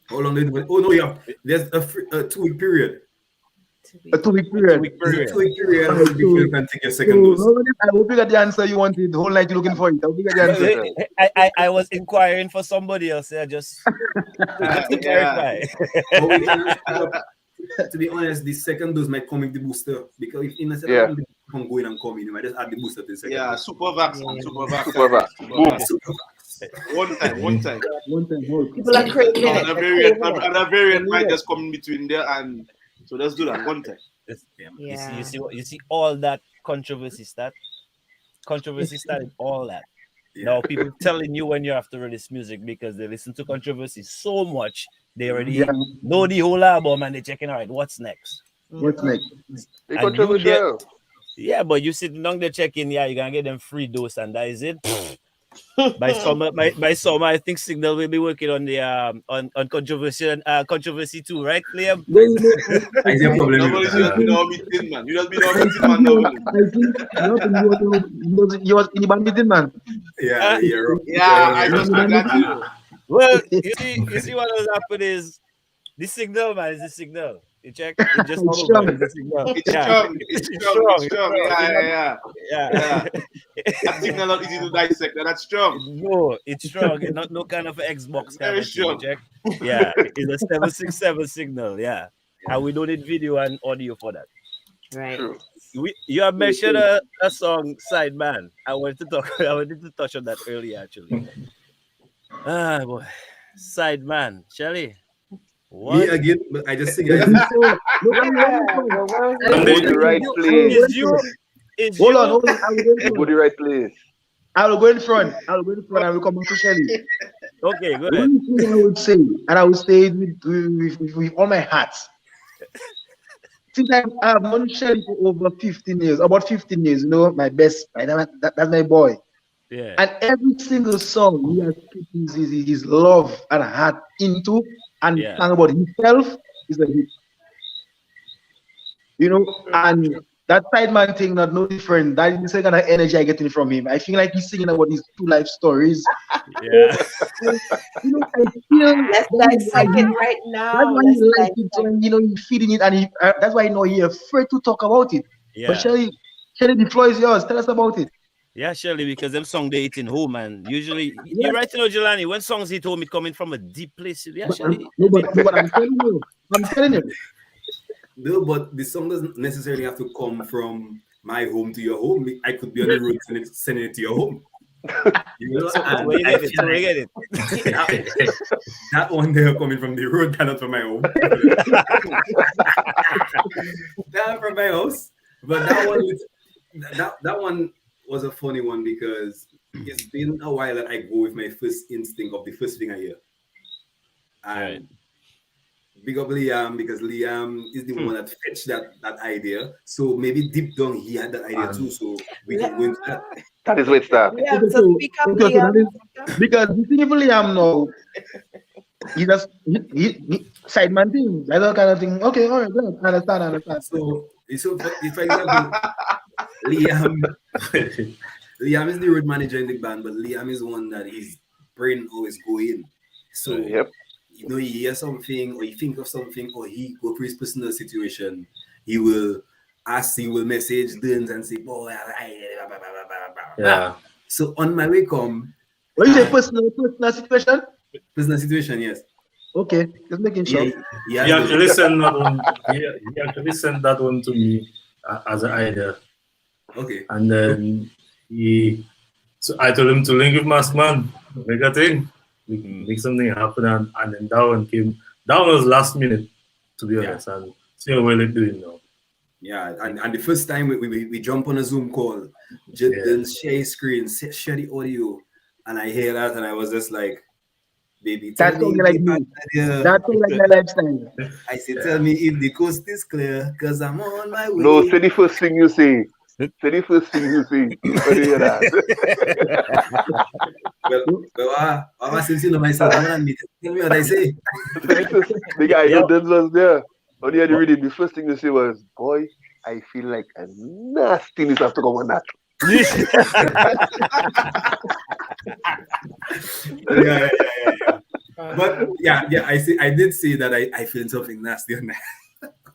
S4: How long did it? Oh no, yeah. There's a 2-week period.
S5: A 2-week period.
S4: There's a 2-week period before you can take your second dose.
S5: I hope you got the answer you wanted. The whole night you're looking for it. I hope you got the answer.
S2: I was inquiring for somebody else there just to clarify.
S4: But we can, to be honest, the second dose might come with the booster because if in a second come going and coming, you might just add the booster to the second.
S6: Yeah, super vax.
S8: Boom.
S6: One time.
S3: People are craving it.
S6: And a variant might just come in between there, and so let's do that one time.
S3: Yeah.
S2: You see all that controversy started all that.
S4: Yeah.
S2: Now people telling you when you have to release music because they listen to controversy so much they already know the whole album and they're checking, all right, what's next?
S5: What's next?
S8: The controversial.
S2: Yeah, but you sitting down there checking, you're gonna get them free dose and that is it. By summer, I think Signal will be working on the on controversy too, right, Liam?
S4: I see a problem.
S6: Nobody just be no meeting, man. You just be no meeting, man. Nobody.
S5: You was in the band meeting, man.
S4: Yeah,
S6: I got you.
S2: Well, you see what has happened is The signal, man, is the signal. You check. It just
S5: It's
S2: over.
S5: strong.
S2: It's the signal.
S6: It's
S2: Yeah.
S6: strong.
S2: It's
S6: It's
S2: strong.
S6: strong.
S2: It's
S6: It's strong.
S2: strong.
S6: Yeah.
S2: Yeah.
S6: That signal not easy to dissect. That's strong.
S2: No, it's strong. It's not no kind of Xbox kind
S6: Very
S2: of thing. You
S6: strong.
S2: check. Yeah, it's a 767 signal. Yeah, and we don't need video and audio for that.
S3: Right.
S8: True.
S2: You have mentioned a song, Side Man. I wanted to talk. I wanted to touch on that earlier, actually. Ah, boy, Side Man, Shelly.
S4: Me
S2: What
S4: again, but I just sing
S5: Look,
S4: it.
S3: Well, where was
S8: You go
S3: it?
S8: the right place.
S2: is you? Is
S5: Hold
S2: you?
S5: on, hold on. I will go in
S8: You go
S5: front.
S8: the right place.
S5: I will go in front. I will go in front. I will come back to Shelly.
S2: Okay, go
S5: The
S2: ahead.
S5: only thing I would say, and I will say it with all my heart. Since I've known Shelly for over 15 years, about 15 years, you know, my best, that's my boy.
S2: Yeah,
S5: And every single song he has put his love and heart into and
S2: yeah,
S5: sang about himself is a hit. You know, and that sideman thing, not no different. That is the kind of energy I getting from him. I feel like he's singing about his true life stories.
S2: yeah,
S5: You know, I feel
S3: Let's
S5: that is why
S3: dissect it right
S5: that's
S3: now.
S5: why
S3: Let's
S5: he likes it,
S3: dissect.
S5: and you know, he's feeding it, and that's why I know he's afraid to talk about it. But
S2: yeah.
S5: Shelly, the floor is yours. Tell us about it.
S2: Yeah, Shirley, because them song they hit in home, man. Usually, you right, you know, Jelani, when songs hit home, it coming from a deep place. Yeah,
S5: But,
S2: Shirley.
S5: no, but I'm telling you,
S4: No, but the song doesn't necessarily have to come from my home to your home. I could be on the road sending it to your home. You know,
S2: So
S4: and
S2: where you
S4: I
S2: get it?
S4: feel
S2: So where you
S4: like
S2: get it?
S4: that one they're coming from the road, not from my home. Not from my house. But that one was a funny one because it's been a while that I go with my first instinct of the first thing I hear. And big up Liam because Liam is the one that fetched that idea. So maybe deep down he had that idea too. So we can go into that.
S8: That is where it starts.
S3: Yeah,
S5: okay,
S3: so speak up,
S5: okay, so
S3: Liam.
S5: that is because the thing with Liam now, he just he sideman thing, that all kind of thing. Okay, all right, good. I understand.
S4: So if for example, Liam is the road manager in the band, but Liam is one that his brain always go in. So
S8: Yep.
S4: you know, he hears something or he think of something or he go through his personal situation, he will message Duns and say, "Oh,
S7: Yeah.
S4: So on my way come,
S5: What you say, personal situation?
S4: personal situation, yes.
S5: Okay, just making sure.
S4: He
S7: He
S4: has
S7: actually sent that one. He actually sent that one to me as an idea,
S4: okay.
S7: and then so I told him to link with Mask Man, make a thing, make something happen, and then that one came. That one was last minute, to be honest, and see how well it's doing now.
S4: Yeah, and the first time we jump on a Zoom call, then share his screen, share the audio, and I hear that, and I was just like, "Baby, tell
S5: That's
S4: me
S5: something
S4: if
S5: like
S4: the
S5: me.
S4: idea."
S5: That's something like my lifestyle.
S4: I said, "Tell me if the coast is clear, cause I'm on my way."
S8: No, say the first thing you say. Say the first thing you say. When you hear that.
S4: well, since you know myself, I'm gonna tell me what I say.
S8: The guy who Duns was there. When you had to read it, the first thing you say was, "Boy, I feel like a nastiness has to come on that."
S4: Yeah. But yeah, I did say that I feel something nasty on that.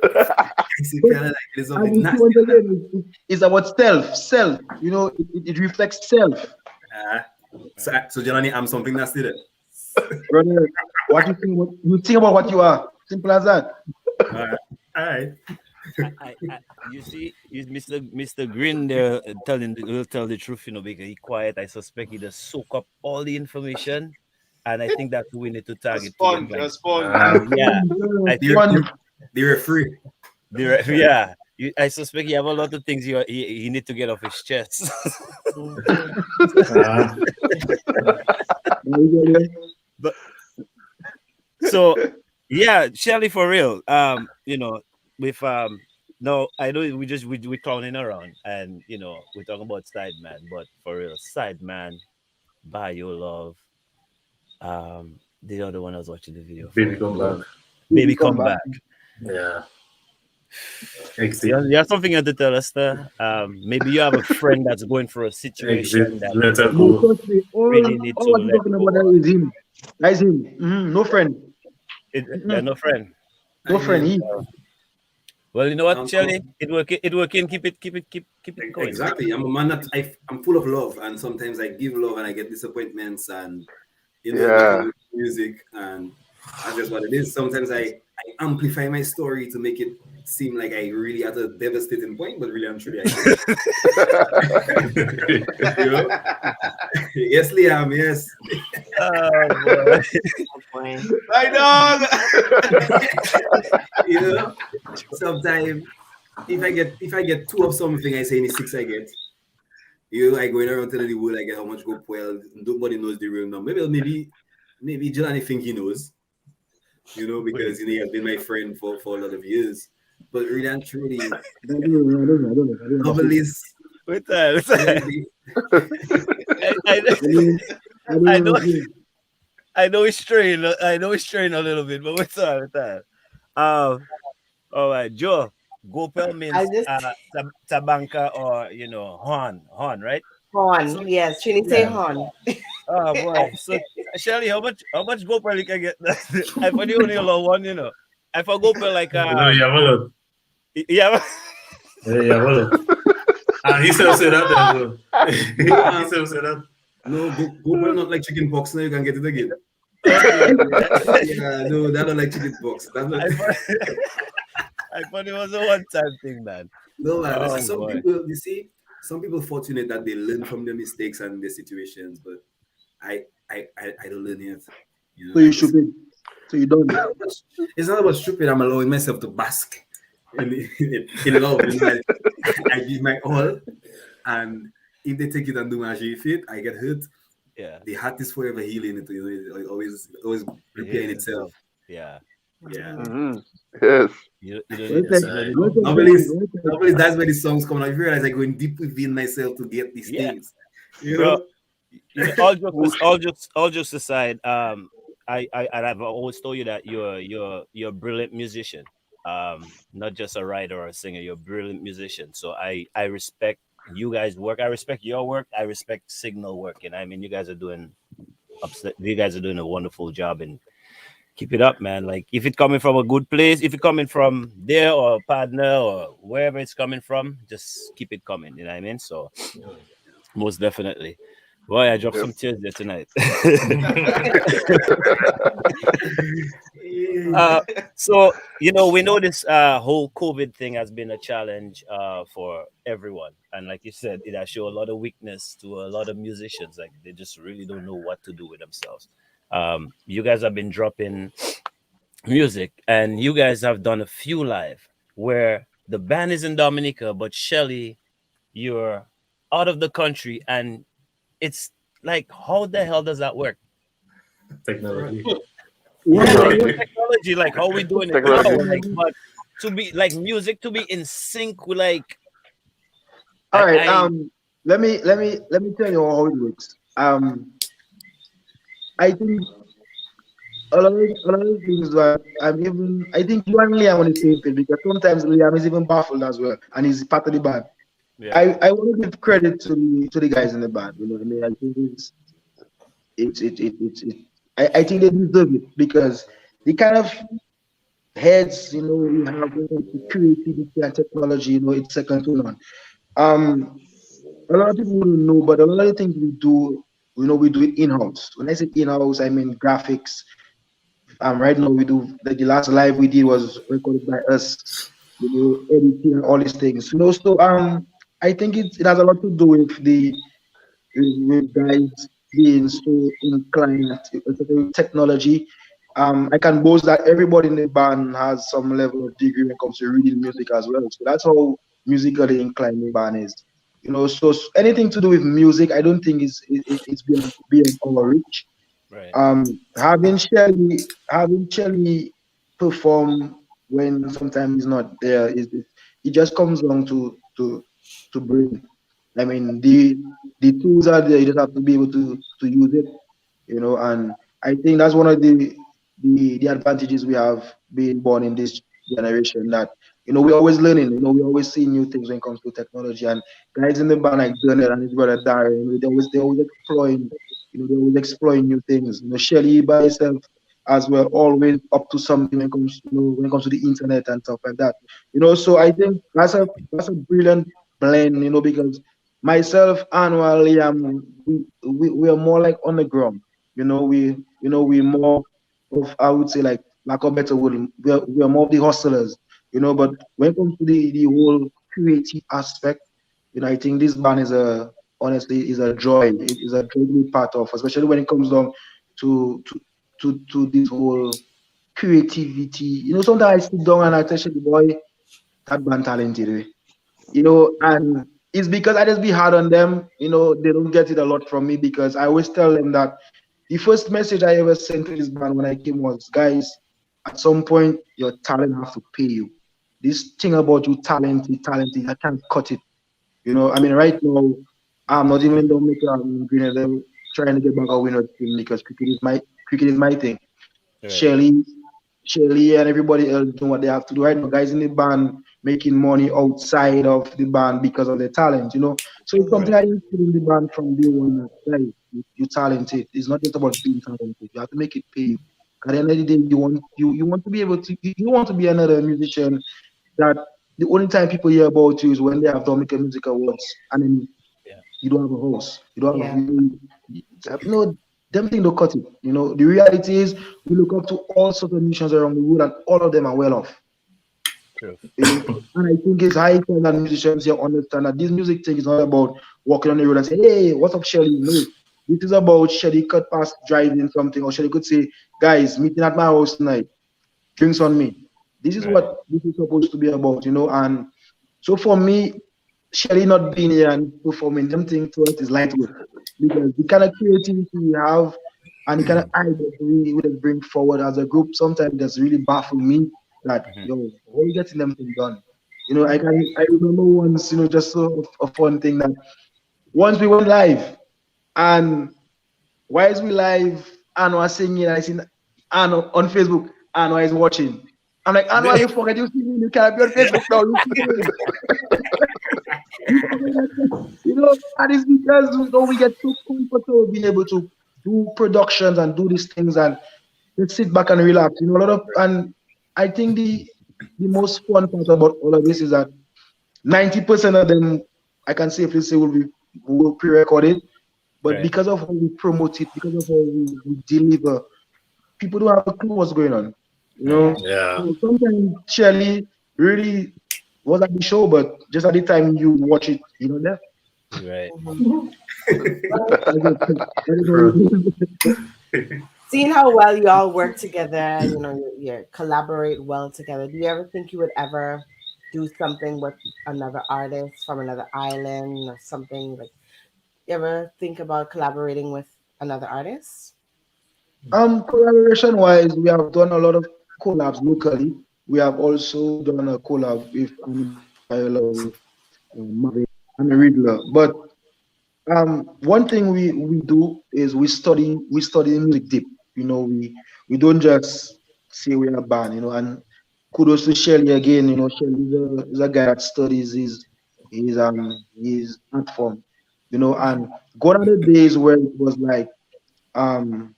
S4: I see kind of like there's
S5: And
S4: something
S5: you see,
S4: nasty.
S5: once again, it's about self. You know, it reflects self.
S4: So Jelani, I'm something nasty then.
S5: Brother, what you think about what you are. Simple as that.
S4: All right.
S2: You see, Mr. Green there will tell the truth, you know, because he quiet. I suspect he just soak up all the information, and I think that's who we need to target.
S6: A sponge.
S2: Yeah, I think
S4: They're free.
S2: I suspect he have a lot of things he need to get off his chest. But so yeah, Shelly, for real. You know, with no, I know we're clowning around, and you know we're talking about Sideman, but for real, Sideman, By Your Love. The other one I was watching the video.
S7: Baby come back.
S2: Baby come back.
S7: Yeah.
S2: You have something to tell us there. Maybe you have a friend that's going through a situation that
S7: Let her
S5: No,
S7: go.
S5: trust me, all
S2: really need to
S5: what you're
S2: let
S5: talking
S2: go.
S5: about that is him. That is him. No friend.
S2: They're no friend.
S5: No
S4: I
S5: friend.
S4: mean,
S2: Well, you know what,
S4: um,
S2: Shelly? It working. It working. Keep it going.
S4: exactly. I'm a man that I'm full of love, and sometimes I give love and I get disappointments, and nothing
S8: Yeah.
S4: with music, and that's just what it is. Sometimes I amplify my story to make it seem like I really at a devastating point, but really and truly I didn't. You know? Yes, Liam. Yes.
S2: Oh boy.
S3: Boy.
S6: My dog.
S4: You know, sometimes if I get two of something, I say any six I get. I going around telling the world I get how much go well. Nobody knows the real number. Maybe Jelani think he knows. Because he has been my friend for a lot of years. But really and truly,
S5: I don't know. I don't know. I don't know.
S4: double is
S2: With that,
S4: really
S2: I
S5: I mean, I don't
S2: I
S5: know.
S2: know I know it's strained. I know it's strained a little bit, but what's that? With that? All right, Joe. Gopel
S3: I
S2: means
S3: just
S2: tabanka or horn, right? So
S3: horn. Yes, Trini say
S2: yeah.
S3: horn.
S2: Oh boy. So Shelly, how much Gopel you can get? I for the only allow one, I for Gopel like
S7: You have a lot.
S2: yeah.
S7: Yeah, you have a lot. And he still say that as well. He still say that.
S4: no go not like chicken pox. Now you can get it again.
S2: Okay.
S4: Yeah, no, that don't like chicken pox. That's not.
S2: I thought, I thought it was a one-time thing, man.
S4: No, man.
S2: Oh
S4: Some
S2: boy.
S4: people, you see, some people fortunate that they learn from their mistakes and their situations, but I don't learn yet.
S5: So
S4: I
S5: you
S4: just
S5: stupid. So you don't.
S4: it's not about stupid. I'm allowing myself to bask in love. I give my all, and if they take it and do magic with it, I get hurt.
S2: Yeah.
S4: The heart is forever healing. It always repairing itself.
S2: Yeah.
S4: Yeah.
S8: Mhm. Yes.
S2: You don't
S5: Well
S2: need
S5: said.
S2: you don't need-
S5: Well said.
S4: Nobody's that's where the songs come out. I realize I going deep within myself to get these
S2: Yeah.
S4: things. You
S2: Bro,
S4: know?
S2: all jokes aside, I've always told you that you're a brilliant musician. Not just a writer or a singer, you're a brilliant musician. So I respect you guys' work. I respect your work. I respect Signal work. And I mean you guys are doing a wonderful job, and keep it up, man. Like if it's coming from a good place, if it's coming from there or a partner or wherever it's coming from, just keep it coming. You know what I mean? So most definitely. Boy, I dropped some
S8: Yes.
S2: tears there tonight.
S4: Yeah.
S2: So we know this whole COVID thing has been a challenge for everyone, and like you said, it has shown a lot of weakness to a lot of musicians. Like they just really don't know what to do with themselves. You guys have been dropping music, and you guys have done a few live where the band is in Dominica, but Shelly, you're out of the country, and it's like, how the hell does that work?
S7: Technology.
S2: Technology, like how we doing it now,
S8: Technology.
S2: like, but to be like music to be in sync with like
S5: All right.
S2: I
S5: Let me tell you how it works. I think a lot of things that I think you and Liam on the same page because sometimes Liam is even baffled as well, and he's part of the band.
S2: yeah,
S5: I want to give credit to the guys in the band. You know what I mean? I think I think they deserve it because the kind of heads we have when it comes to creativity and technology, it's second to none. Um, a lot of people wouldn't know, but a lot of the things we do, we do it in-house. When I say in-house, I mean graphics. Right now we do the last live we did was recorded by us, editing and all these things. So I think it has a lot to do with with guys being so inclined to technology. I can boast that everybody in the band has some level of degree when it comes to reading music as well. So that's how musically inclined the band is. So anything to do with music, I don't think it's beyond our reach.
S2: right,
S5: Having Shelly perform when sometimes he's not there it just comes down to bring. I mean the tools are there. You just have to be able to use it, and I think that's one of the advantages we have being born in this generation that we're always learning. We always see new things when it comes to technology, and guys in the band like Daniel and his brother Darren, they're always exploring. They're always exploring new things. Shelly by herself, as we're always up to something when it comes, when it comes to the internet and stuff like that. So I think that's a brilliant blend, because myself and Liam, we are more like on the ground. We more of, I would say, like lack of better word, we are more of the hustlers. But when it comes to the whole creative aspect, I think this band is honestly is a joy. It is a joy to be part of, especially when it comes down to this whole creativity. Sometimes I sit down and I tell the boy, that band talented, and it's because I just be hard on them. They don't get it a lot from me because I always tell them that the first message I ever sent to this band when I came was, guys, at some point your talent have to pay you. This thing about you talented, I can't cut it. I mean, right now, I'm not even don't make Green them trying to get back a winner team because cricket is my thing.
S2: Right.
S5: Shelly, Shelly, and everybody else doing what they have to do right now. Guys in the band making money outside of the band because of their talent. So it's something
S2: Right.
S5: I instilled in the band from day one. That, guys, you talented. It's not just about being talented. You have to make it pay you. At the end of the day, you want to be able to you want to be another musician that the only time people hear about you is when they have Dominica Music Awards, and then
S2: Yeah.
S5: you don't have a host. You don't have
S3: Yeah.
S5: you know them thing don't cut it. The reality is we look up to all sorts of musicians around the world, and all of them are well off.
S2: True.
S5: And I think it's high time that musicians here understand that this music thing is not about walking on the road and say, "Hey, what's up, Shelly?" No, this is about Shelly cut past driving something, or Shelly could say, "Guys, meeting at my house tonight, drinks on me." This is
S2: Right.
S5: what this is supposed to be about. And so for me, Shelly not being here and performing something to us is light work because the kind of creativity we have and the kind of ideas we just bring forward as a group sometimes that's really baffled me that
S2: Mhm.
S5: yo, how are you getting them things done? I remember once, just a fun thing that once we went live and whilst we live, Anwar singing, I seen Anwar on Facebook, Anwar is watching. I'm like, Anwar, you forget you see me, you can't be on Facebook now, you see me. And it's because we get so comfortable being able to do productions and do these things and just sit back and relax. A lot of and I think the most fun part about all of this is that 90% of them I can safely say will pre-recorded, but
S2: Right.
S5: because of how we promote it, because of how we deliver, people don't have a clue what's going on.
S2: Right.
S7: Yeah.
S5: So sometimes Shirley really was at the show, but just at the time you watch it, there.
S2: Right.
S5: That is how
S7: True.
S5: it is.
S3: Seeing how well you all work together, you collaborate well together. Do you ever think you would ever do something with another artist from another island or something like? You ever think about collaborating with another artist?
S5: Collaboration wise, we have done a lot of collabs locally. We have also done a collab with Animal Style or with Marvin and Riddler. But one thing we do is we study the music deep. We don't just say we're a band. And kudos to Shelly again. Shelly is a guy that studies his art form. And gone are the days where it was like um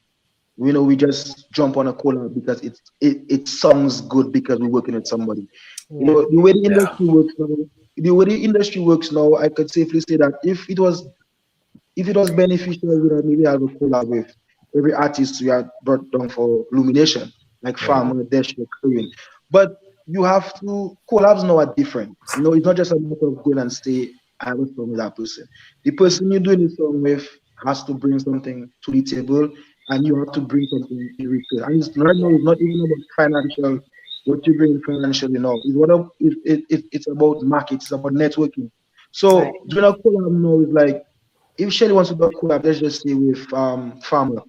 S5: we just jump on a collab because it sounds good because we're working with somebody.
S3: Yeah.
S5: The way the
S7: Yeah.
S5: industry works now, I could safely say that if it was beneficial, we would maybe have a collab with every artist we had brought down for Illumination, like
S2: Right.
S5: Farmer, Dash, Korean. But you have to collabs now are different. It's not just a matter of going and say I have a song with that person. The person you're doing the song with has to bring something to the table, and you have to bring something in return. And right now, it's not even about financial. What you bring financially now is it's about market. It's about networking.
S3: Right.
S5: So doing a collab now is like if Shelly wants to do a collab, let's just say with Farmer.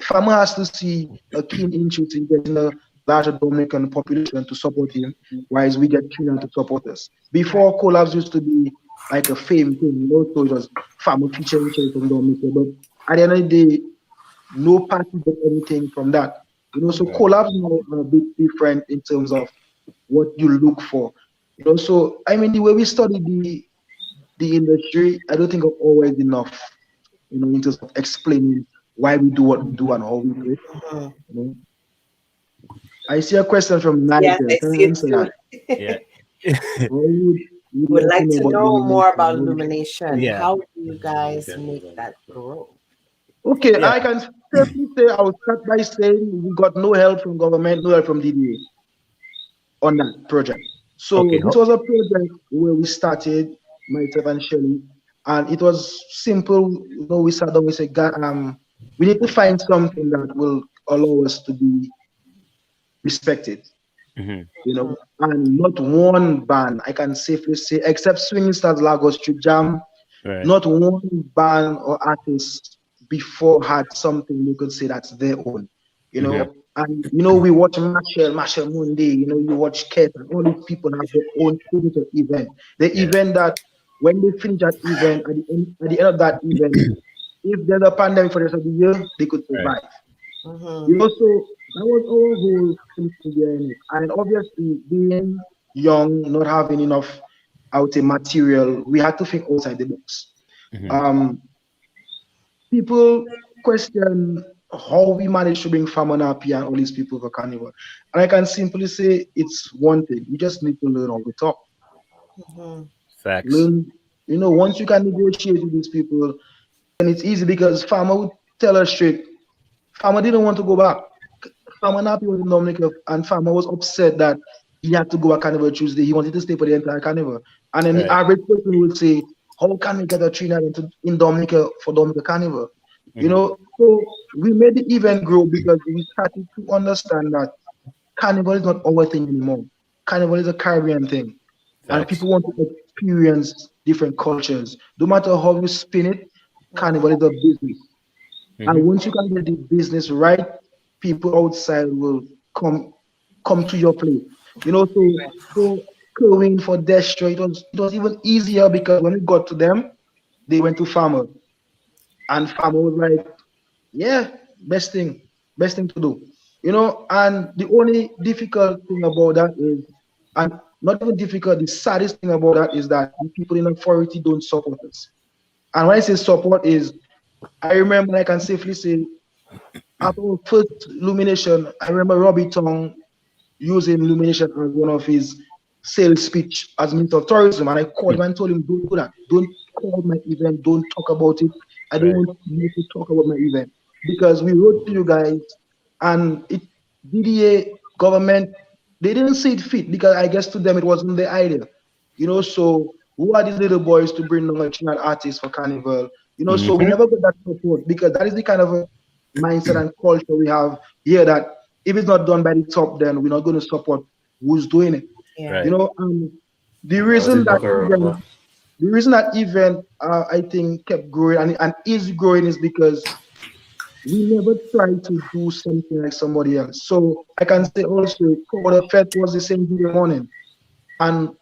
S5: Farmer has to see a keen interest in getting a larger Dominican population to support him, whereas we get Trinidad to support us.
S3: Right.
S5: Before collabs used to be like a fame thing, so it was Farmer featuring Shelly from Dominica. But at the end of the day, no party got anything from that. So
S2: Right.
S5: collabs now are a bit different in terms of what you look for. So I mean the way we study the industry, I don't think are always enough, in terms of explaining why we do what we do and how we do it.
S3: Mhm.
S5: You know? I see a question from
S3: Yes,
S5: Nigel.
S3: I
S5: Can I
S3: see it
S5: answer
S3: too.
S5: that?
S2: Yeah.
S5: How would you
S3: Would
S5: like to
S3: like
S5: know
S3: to
S5: about
S3: know more about
S5: illumination?
S3: illumination.
S2: Yeah.
S3: How do you guys make that grow?
S5: Okay,
S2: Yeah.
S5: I can safely say I will start by saying we got no help from government, no help from DDA on that project. So
S2: Okay.
S5: this was a project where we started, myself and Shelly, and it was simple. You know, we sat down, we said, God, we need to find something that will allow us to be respected,
S2: Mm-hmm.
S5: you know, and not one band, I can safely say, except Swinging Stars Lagos Street Jam,
S2: Right.
S5: not one band or artist before had something we could say that's their own, you
S2: Mm-hmm.
S5: know. And you know, we watch Marshall Mundi, you know, you watch Ket, and all these people have their own signature event. The
S2: Yeah.
S5: event that when they finish that event, at the end of that event, if there's a pandemic for the rest of the year, they could
S2: Right.
S5: survive.
S3: Mm-hmm.
S5: You know, so that was our whole thinking behind it. And obviously, being young, not having enough, I would say, material, we had to think outside the box.
S2: Mm-hmm.
S5: Um, People question how we managed to bring Famanapi and all these people for Carnival. And I can simply say it's one thing. You just need to learn how to talk.
S3: Mm-hmm.
S2: Facts.
S5: Learn, you know, once you can negotiate with these people, then it's easy because Farmer would tell us straight, Farmer didn't want to go back. Farmer Napi was in Dominica and Farmer was upset that he had to go at Carnival Tuesday. He wanted to stay for the entire Carnival. And then the
S2: Right.
S5: average person would say, how can we get a trainer in Dominica for Dominica Carnival? You
S2: Mm-hmm.
S5: know, so we made the event grow because we started to understand that Carnival is not our thing anymore. Carnival is a Caribbean thing. And
S2: Facts.
S5: people want to experience different cultures. No matter how you spin it,
S3: Mm-hmm.
S5: Carnival is a business.
S2: Mm-hmm.
S5: And once you can get the business right, people outside will come to your place. You know, so for Kerwin, for Destro, it was even easier because when we got to them, they went to Farmer. And Farmer was like, yeah, best thing to do. You know, and the only difficult thing about that is, and not even difficult, the saddest thing about that is that the people in authority don't support us. And when I say support is, I remember I can safely say after our first illumination, I remember Robbie Tong using illumination as one of his sales speech as Minister of Tourism. And I called him and told him, don't do that. Don't call my event. Don't talk about it. I don't
S2: Right.
S5: want you to talk about my event. Because we wrote to you guys and it DDA government, they didn't see it fit because I guess to them it wasn't their idea. You know, so who are these little boys to bring along a Trinidad artist for Carnival? You know, so we
S2: Mm-hmm.
S5: never got that support because that is the kind of a mindset and culture we have here that if it's not done by the top, then we're not going to support who's doing it.
S3: Yeah.
S5: You
S2: Right.
S5: know, the
S7: That was
S5: reason
S7: it,
S5: that
S7: Buckaroo.
S5: event, the reason that event, I think kept growing and is growing is because we never tried to do something like somebody else. So I can say also, Powder Fest was the same Tuesday morning, and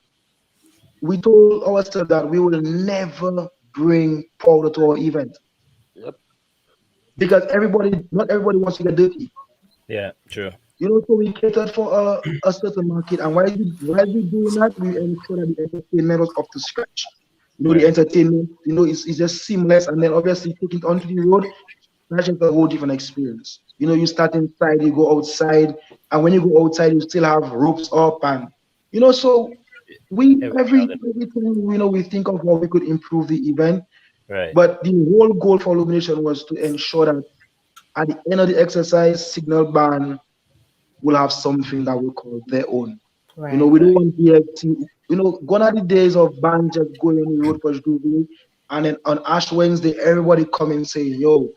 S5: we told ourselves that we will never bring powder to our event
S8: Yep.
S5: because not everybody wants to get dirty.
S2: Yeah. True.
S5: You know, so we catered for a certain market, and while we doing that, we ensure that the entertainment was up to scratch. You know, the
S2: Right.
S5: entertainment, you know, it's just seamless, and then obviously take it onto the road. That's just a whole different experience. You know, you start inside, you go outside, and when you go outside, you still have ropes up, and you know, so we
S2: Everything
S5: every
S2: on it.
S5: every time you know we think of how we could improve the event,
S2: Right.
S5: but the whole goal for illumination was to ensure that at the end of the exercise, signal band will have something that we call their own. You know,
S3: Right.
S5: we don't want DFT. You know, gone are the days of band just going on the road for Groovy, and then on Ash Wednesday, everybody come and say, "Yo,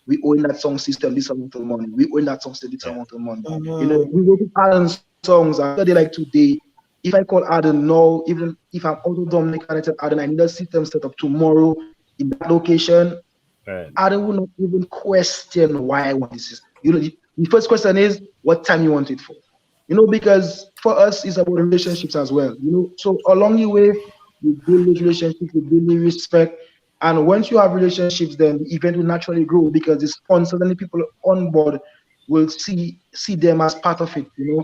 S5: we own that song system this amount of money. We own that song system this
S2: Yeah.
S5: amount of money." You know,
S3: Mm-hmm.
S5: we work with Adam songs. And day like today, if I call Adam now, even if I'm out of Dominica and I tell Adam I need a system set up tomorrow in that location,
S2: Right.
S5: Adam will not even question why I want this system. You know, the first question is what time you want it for. You know, because for us it's about relationships as well. You know, so along the way we build those relationships, we build the respect, and once you have relationships, then the event will naturally grow because the sponsors and the people on board will see them as part of it. You know,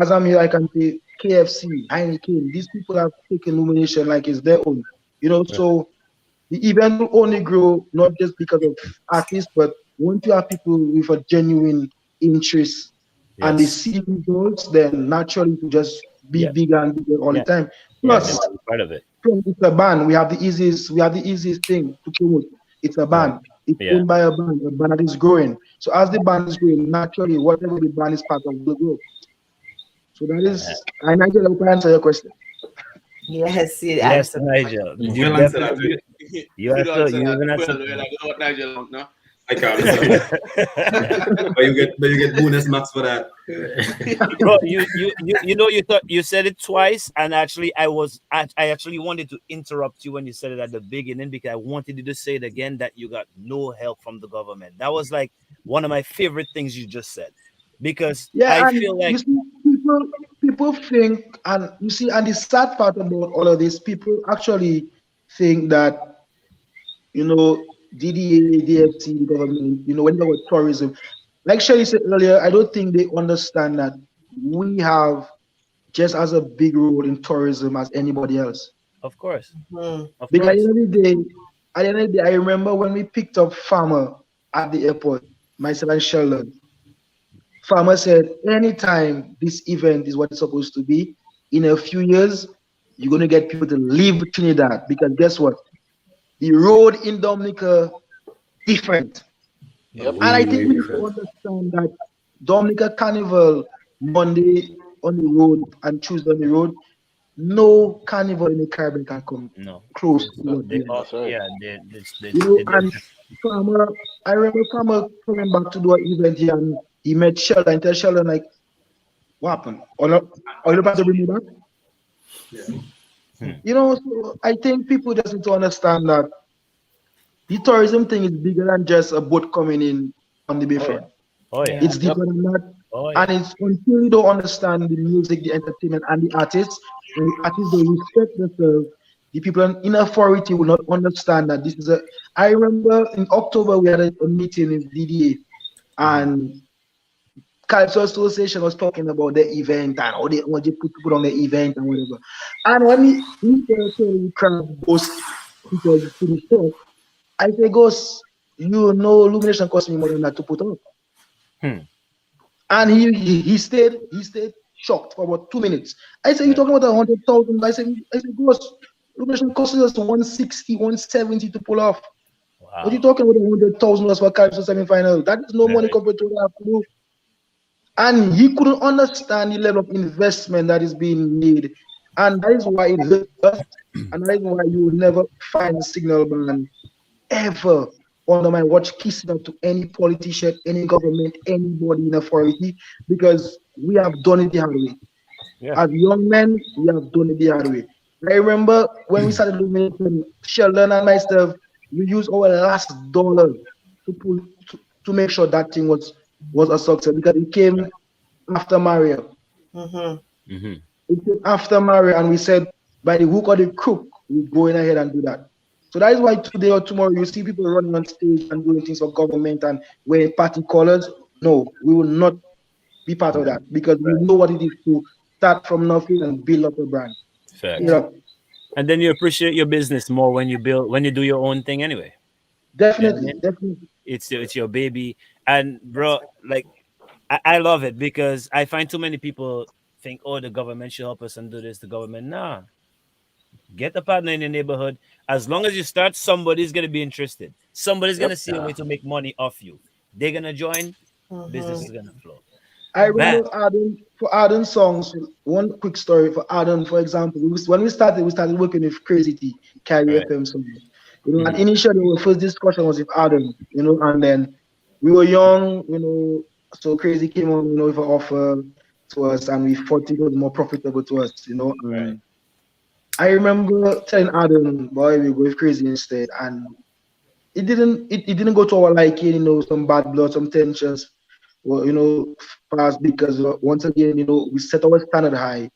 S5: as I'm here, I can say KFC, Heineken. These people have taken illumination like it's their own. You know,
S2: Right.
S5: so the event will only grow not just because of artists, but once you have people with a genuine interest and they see the results, then naturally to just be bigger and bigger all the time. Plus,
S2: part of it.
S5: It's a band. We have the easiest thing to promote. It's a band. It's owned by a band that is growing. So as the band is growing, naturally, whatever the band is part of will grow. So that is, I Nigel, I hope I answer your question.
S3: Yes,
S2: yes, Nigel. You definitely. You even answer.
S6: Well, Nigel, no.
S4: I can't. but you get bonus marks for that.
S2: Bro, you thought you said it twice, and actually I actually wanted to interrupt you when you said it at the beginning because I wanted you to say it again that you got no help from the government. That was like one of my favorite things you just said. Because I feel like
S5: you see, people think, and you see, and the sad part about all of this, people actually think that, DDA, DFC, the government, when they talk about tourism, like Shelly said earlier, I don't think they understand that we have just as a big role in tourism as anybody else.
S2: Of course.
S5: Because at the end of the day, I remember when we picked up Farmer at the airport, myself and Sheldon. Farmer said, anytime this event is what it's supposed to be, in a few years, you're going to get people to leave Trinidad. Because guess what? The road in Dominica different.
S8: Yep.
S5: And I think we need to understand that Dominica Carnival, Monday on the road and Tuesday on the road, no carnival in the Caribbean can come close to what they are. And Farmer, I remember Farmer coming back to do an event here and he met Sheldon and tell Sheldon like, what happened? Are you about to bring me back?
S4: Yeah.
S5: So I think people just need to understand that the tourism thing is bigger than just a boat coming in on the bayfront. It's deeper than that. And it's until you don't understand the music, the entertainment, and the artists, and the artists don't respect themselves, the people in authority will not understand that this is a. I remember in October we had a meeting in DDA, and Cultural Association was talking about the event and how they want to put people on the event and whatever. And when he Ghost because finished talk, I say, Ghost, illumination cost me more than that to put up. And he stayed shocked for about 2 minutes. I said, you're talking about 100,000. I said, Ghost, illumination costs us 160, 170 to pull off. Wow. What are you talking about $100,000 for Cultural semi-final? That is no money compared to what I have to do. And he couldn't understand the level of investment that is being made. And that is why it hurt us. And that is why you will never find Signal Band ever under my watch kissing up to any politician, any government, anybody in authority, because we have done it the hard way. Yeah. As young men, we have done it the hard way. I remember when we started doing Sheldon and myself, we used our last dollar to make sure that thing was a success, because it came after Mario. It came after Mario, and we said, by the hook or the crook, we're going ahead and do that. So that is why today or tomorrow you see people running on stage and doing things for government and wearing party colors. No, we will not be part of that, because we know what it is to start from nothing and build up a brand.
S2: Fact. Yeah. And then you appreciate your business more when you do your own thing anyway.
S5: Definitely, definitely.
S2: It's your baby. And bro, like I love it, because I find too many people think, oh, the government should help us and do this. The government, nah. Get a partner in your neighborhood. As long as you start, somebody's gonna be interested. Somebody's gonna see a way to make money off you. They're gonna join. Business is gonna flow.
S5: I remember Arden songs. One quick story for Arden, for example. When we started working with Crazy T, Carry FM songs. And initially our first discussion was with Arden, and then we were young, so Crazy came on, with an offer to us, and we thought it was more profitable to us,
S2: Right.
S5: I remember telling Adam, boy, we go with Crazy instead, and it didn't go to our liking, some bad blood, some tensions, fast, because once again, we set our standard high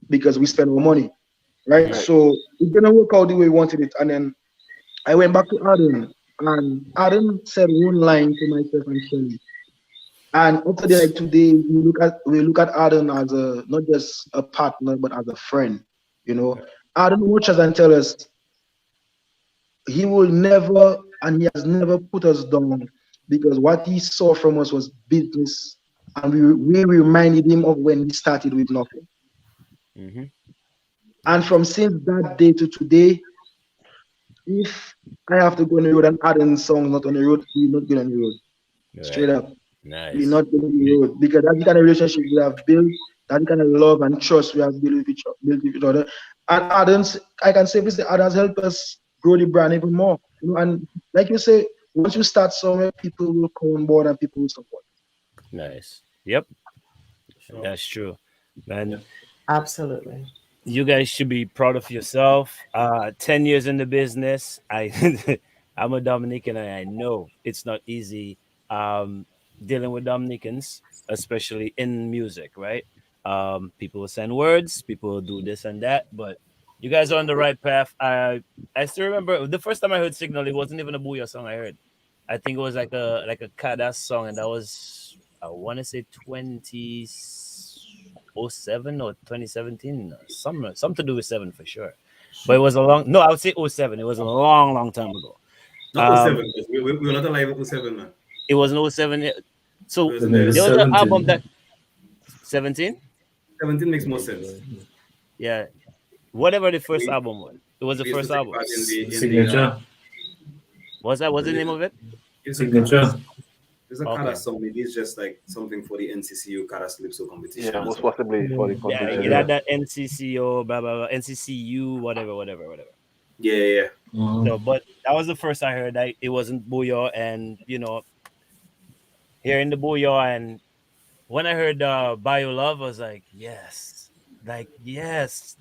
S5: because we spend our money, right? So it didn't work out the way we wanted it, and then I went back to Adam, and Adam said one line to myself and Shelly. And after that, today we look at Adam as not just a partner, but as a friend. Adam watches and tell us he will never, and he has never put us down, because what he saw from us was business and we reminded him of when he started with nothing.
S2: Mm-hmm.
S5: And from since that day to today, if I have to go on the road and add in songs not on the road, we're not going on the road. Straight
S2: Right.
S5: up.
S2: Nice.
S5: We're not going on the road because that's the kind of relationship we have built, that's the kind of love and trust we have built with each other. And Adams, I can safely say Adams help us grow the brand even more. You know, and like you say, once you start somewhere, people will come on board and people will support.
S2: Nice. Yep. That's true. Man,
S3: Absolutely.
S2: you guys should be proud of yourself. 10 years in the business. I'm a Dominican and I know it's not easy dealing with Dominicans, especially in music, right? People will send words, people will do this and that, but you guys are on the right path. I still remember the first time I heard Signal, it wasn't even a Booyah song I heard. I think it was like a Kadas song, and that was I want to say 2007 or 2017, something to do with seven for sure. But it was a long no, I would say '07. It was a long time ago.
S4: Not 07. We were not alive at 07, man.
S2: It was an '07. So
S4: It was
S2: there was an
S7: 17.
S2: album that 17.
S4: 17 makes more sense.
S2: Yeah, whatever the first album was, it was the
S4: We used
S2: first
S4: to take
S2: album.
S4: part in the
S7: Signature.
S2: What's that? What's the name of it?
S4: it's
S7: Signature.
S4: There's a
S2: Okay.
S4: Kara song. Maybe it's just like something for the NCCU Kara Calypso competition.
S8: Yeah, most possibly for the
S2: Yeah,
S8: competition.
S2: you had that NCCO, blah blah blah, NCCU, whatever.
S4: Yeah.
S2: So, but that was the first I heard. It wasn't Booyah, and hearing the Booyah, and when I heard Bio Love, I was like, yes, it's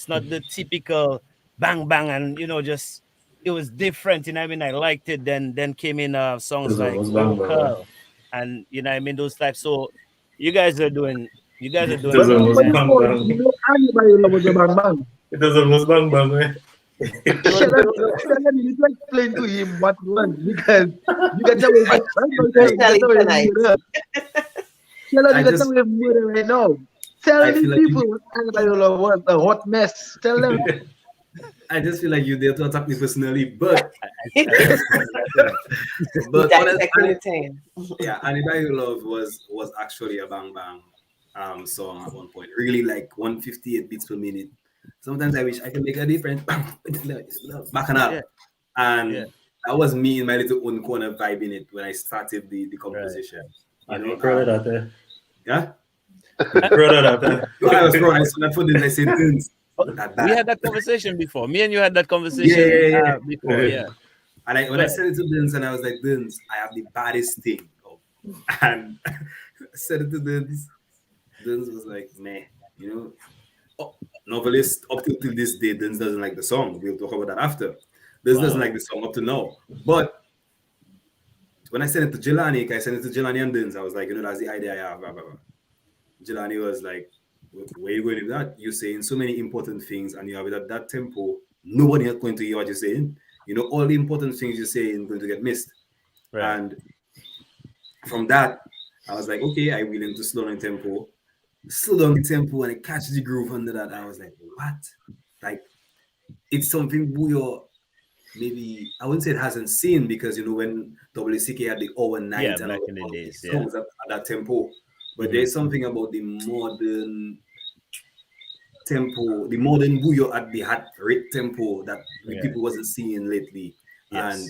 S2: not the typical bang bang, and just it was different. I mean, I liked it. Then came in songs like
S7: was bang bang,
S2: Local, and those types. So you guys are doing
S7: It
S2: great,
S7: doesn't was
S5: But you
S2: man.
S7: bang
S5: know,
S7: bang.
S5: you know, anybody was a bang bang.
S7: It doesn't was bang bang, eh?
S5: It's like explain to him what was because you get away with
S3: Tell him tonight.
S5: you get away with murder right now. Tell
S4: I
S5: these
S4: feel like
S5: people what Anibiola was a hot mess. Tell them.
S4: I just feel like you're there to attack me personally, but
S3: Dissecting the thing.
S4: yeah, Anybody You Love was actually a bang bang song at one point. Really like 158 beats per minute. Sometimes I wish I could make a difference. Back and up.
S2: Yeah.
S4: And that was me in my little own corner vibe in it when I started the composition.
S7: I
S4: You know,
S7: proud of that.
S4: yeah.
S7: Proud of that.
S4: No, I was wrong. I saw that for this. I said things.
S2: We had that conversation before. Me and you had that conversation
S4: Yeah.
S2: before. Yeah.
S4: And when I said it to Dins, and I was like, Dins, I have the baddest thing. And I said it to Dins. Dins was like, meh, novelist up till this day, Dins doesn't like the song. We'll talk about that after. Dins doesn't like the song up to now. But when I sent it to Jelani, and Dins, I was like, that's the idea I have. Blah, blah, blah. Jelani was like, where you going with that? You're saying so many important things, and you have it at that tempo. Nobody is going to hear what you're saying. All the important things you're saying going to get missed.
S2: Right.
S4: And from that, I was like, okay, I'm willing to slow down tempo. Slow down the tempo and I catch the groove under that. I was like, what? Like, it's something Booyah maybe, I wouldn't say it hasn't seen because, when WCK had the hour night and
S2: back
S4: all
S2: in the days,
S4: songs at that tempo. But there's something about the modern tempo, the modern Booyah at the hot rate tempo that people wasn't seeing lately.
S2: Yes.
S4: And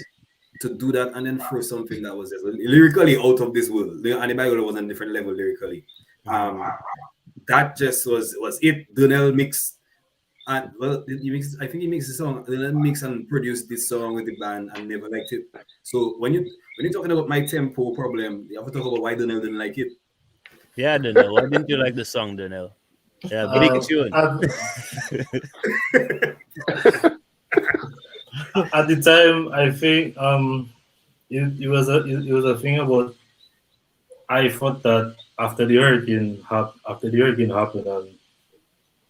S4: to do that and then throw something that was just lyrically out of this world. Anybody was on a different level lyrically. That just was it. Donnell mixed, and I think he mixed the song. Donnell mixed and produced this song with the band and never liked it. So when you're talking about my tempo problem, you have to talk about why Donnell didn't like it.
S2: Yeah, Donnell. Why didn't you like the song, Donnell? Yeah, big tune.
S7: At the time, I think it was a thing about. I thought that after the hurricane happened and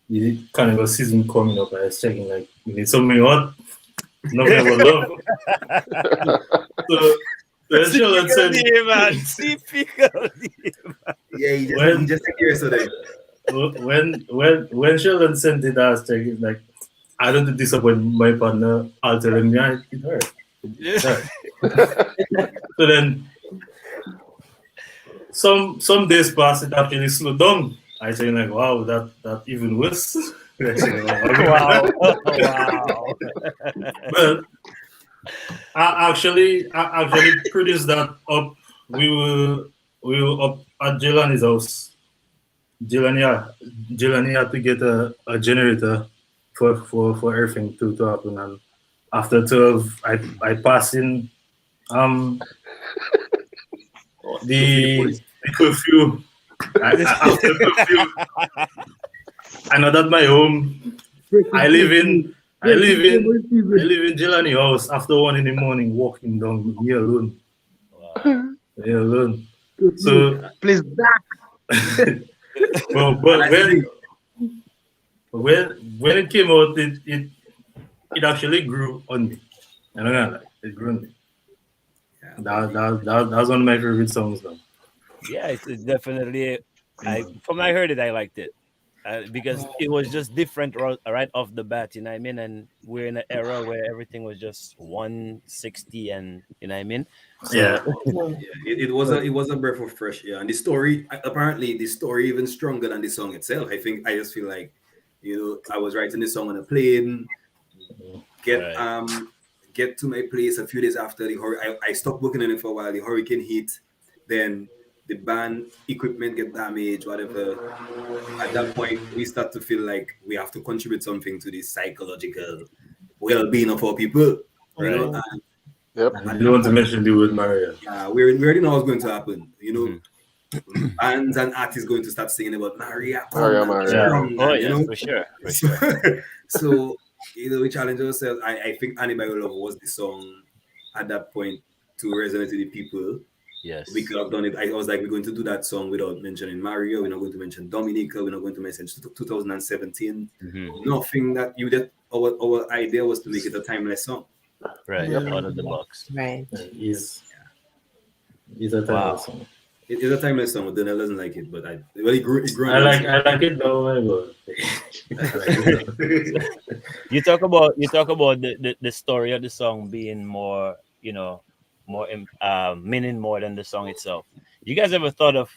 S7: the carnival season coming up, I was checking like we need something hot, nothing about love. So Sheldon said,
S4: yeah, he just curious today.
S7: When Sheldon sent it, I was checking like I don't want to disappoint my partner altering me. It hurt. So then some days past it actually slowed down. I say like, wow, that even worse. I say,
S2: Wow. Wow.
S7: well, I actually produced that up. We were up at Jelani's house. Jelani had to get a generator for everything to happen. And after 12, I passed in um the curfew. After curfew, I know that my home. I live in I live in I live in Jelani house after 1 in the morning, walking down me alone.
S2: Wow.
S7: Me alone. So
S5: Please,
S7: but
S4: And I think
S7: when when it came out, it actually grew on me. I don't know, like it grew on me.
S4: yeah,
S7: That's one of my favorite songs now.
S2: Yeah, it's definitely. I from I heard it, I liked it because it was just different right off the bat. You know what I mean? And we're in an era where everything was just 160, and you know what I mean.
S7: Yeah.
S2: So
S4: it was a breath of fresh air, and the story apparently the story even stronger than the song itself. I just feel like, I was writing this song on a plane, get
S2: right,
S4: um get to my place a few days after I stopped working on it for a while. The hurricane hit, then the band equipment get damaged, whatever. At that point, we start to feel like we have to contribute something to the psychological well-being of our people,
S2: right.
S4: and
S8: Yep.
S7: I
S4: at
S7: don't
S4: that
S7: want to
S4: point,
S7: mention the word Maria.
S4: we already know what's going to happen.
S2: Hmm.
S4: Bands and artists going to start singing about Maria come
S8: Maria,
S4: and be
S8: Maria.
S2: Yeah.
S4: strong,
S2: Oh
S4: and
S2: yes, for sure, for
S4: so,
S2: sure.
S4: so we challenge ourselves. I think Anybody Love was the song at that point to resonate with the people. We
S2: Yes.
S4: could have done it. I was like, we're going to do that song without mentioning Mario. We're not going to mention Dominica. We're not going to mention 2017.
S2: Hmm.
S4: Nothing that you did. Our idea was to make it a timeless song.
S2: Right.
S8: Yep.
S2: Out of the box.
S3: Right.
S7: He's a timeless
S2: Wow.
S7: song.
S4: It's a timeless song. Donnell doesn't like it, but it grew
S7: I
S4: on
S7: like
S4: me.
S7: I like it though. My God. I like it.
S2: You talk about the story of the song being more, meaning more than the song itself. You guys ever thought of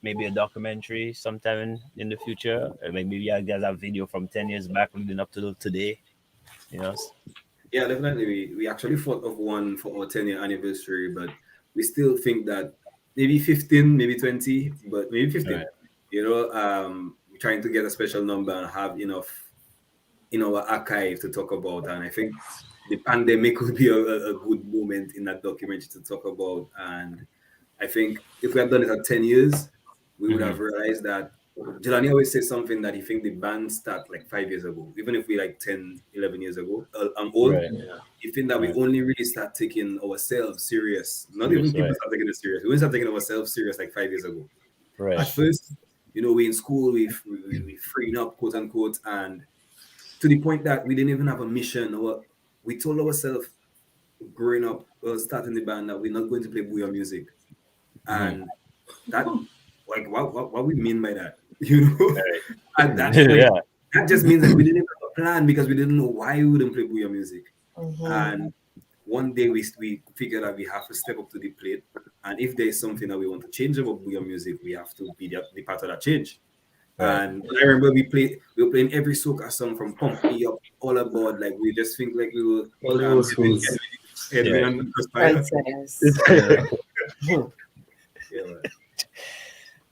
S2: maybe a documentary sometime in the future? Or maybe you guys have video from 10 years back leading up to today. You know.
S4: Yeah, definitely. We actually thought of one for our 10-year anniversary, but we still think that maybe 15, maybe 20, but maybe
S2: All right.
S4: 15. We're trying to get a special number and have enough in our archive to talk about. And I think the pandemic would be a good moment in that documentary to talk about. And I think if we had done it at 10 years, we would
S2: Mm-hmm.
S4: have realized that Jelani always says something that he think the band start like 5 years ago, even if we like 10, 11 years ago. I'm old.
S2: Right.
S7: Yeah.
S4: You think that we
S2: Right.
S4: only really start taking ourselves serious. Not even
S2: Serious.
S4: people
S2: Right.
S4: start taking us serious. We only start taking ourselves serious like 5 years ago.
S2: Right.
S4: At first, we in school, we freeing up, quote unquote, and to the point that we didn't even have a mission. Or we told ourselves growing up, starting the band, that we're not going to play booyah music,
S2: Mm-hmm.
S4: and that, like, what we mean by that, you know,
S2: Right.
S4: at that point,
S2: Yeah.
S4: that just means that we didn't have a plan because we didn't know why we wouldn't play booyah music. And one day we figured that we have to step up to the plate, and if there is something that we want to change about booyah music, we have to be the part of that change.
S2: Right.
S4: And I remember we were playing every soca song from Pump Me Up, all aboard. Like we just think like we were
S7: All the old schools.
S4: Edwin
S2: Yeah.
S4: and
S3: Right.
S4: Perspire.
S3: Yes.
S4: Yeah, man.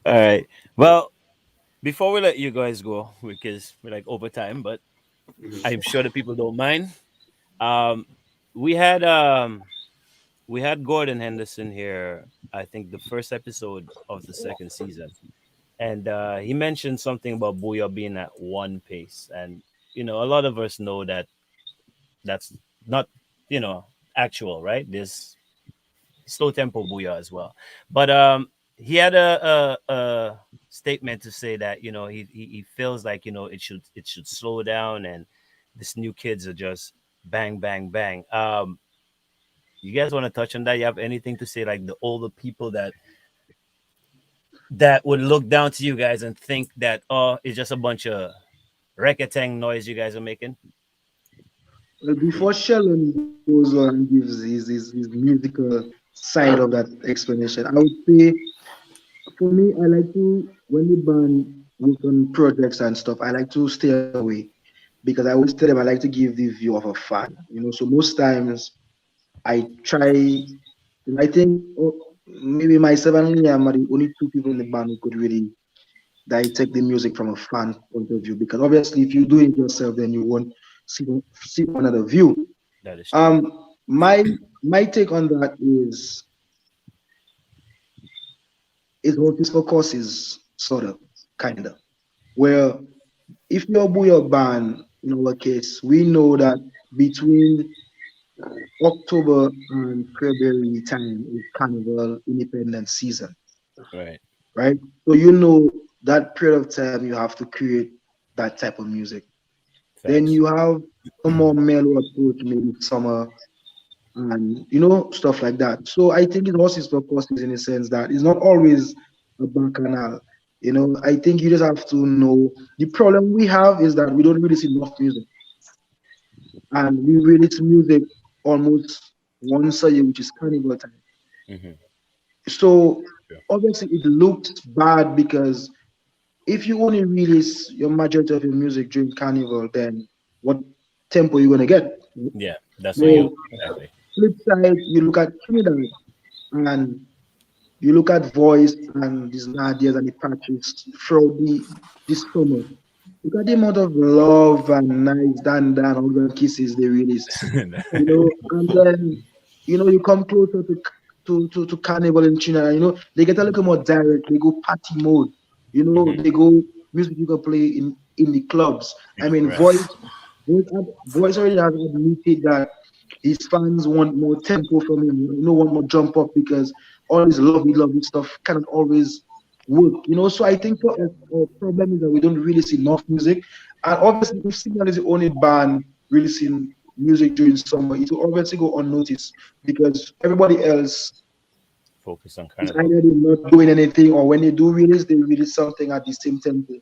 S2: All right. Well, before we let you guys go, because we're like over time, but I'm sure the people don't mind. Um, we had Gordon Henderson here. I think the first episode of the second season, and he mentioned something about Booyah being at one pace, and a lot of us know that that's not actual, right? There's slow tempo Booyah as well, but he had a statement to say that he feels like it should slow down, and this new kids are just bang bang bang. You guys want to touch on that? You have anything to say, like the older people that would look down to you guys and think that it's just a bunch of racketing noise you guys are making?
S5: Well, before Sheldon goes on and gives his musical side of that explanation, I would say for me, I like to when the band work on projects and stuff, I like to stay away because I always tell them I like to give the view of a fan. So most times I try. I think maybe myself and Liam are the only two people in the band who could really dissect the music from a fan point of view. Because obviously, if you do it yourself, then you won't see another view.
S2: That is true.
S5: My my take on that is horses for courses, sort of, kind of. Where if you're Booyah band, in our case, we know that between October and February time is Carnival Independence season,
S2: Right.
S5: right? So you know that period of time you have to create that type of music. Then
S2: Facts.
S5: you have a more mellow approach, maybe summer and stuff like that. So I think it horses for courses in a sense that it's not always a bacchanal. I think you just have to know the problem we have is that we don't really see enough music, and we release music almost once a year, which is carnival time.
S2: Mm-hmm.
S5: So
S2: Yeah.
S5: obviously it looks bad because if you only release your majority of your music during carnival, then what tempo you gonna get?
S2: Yeah, that's what you
S5: So
S2: exactly.
S5: flip side, you look at Trinidad and you look at Voice and these Nadias and the Patricks throughout this summer. Look at the amount of love and nice dan hugs and kisses they release. And then you come closer to Carnival in China. They get a little more direct. They go party mode.
S2: Mhm.
S5: They go music you can play in the clubs. I mean,
S2: Right.
S5: Voice already has admitted that his fans want more tempo from him. Want more jump up because all this lovey stuff cannot always work. So I think for us, our problem is that we don't really see enough music. And obviously, if Signal is the only band releasing music during summer, it will obviously go unnoticed because everybody else
S2: Focus on
S5: is
S2: carnival.
S5: either they're not doing anything or when they do release, they release something at the same tempo.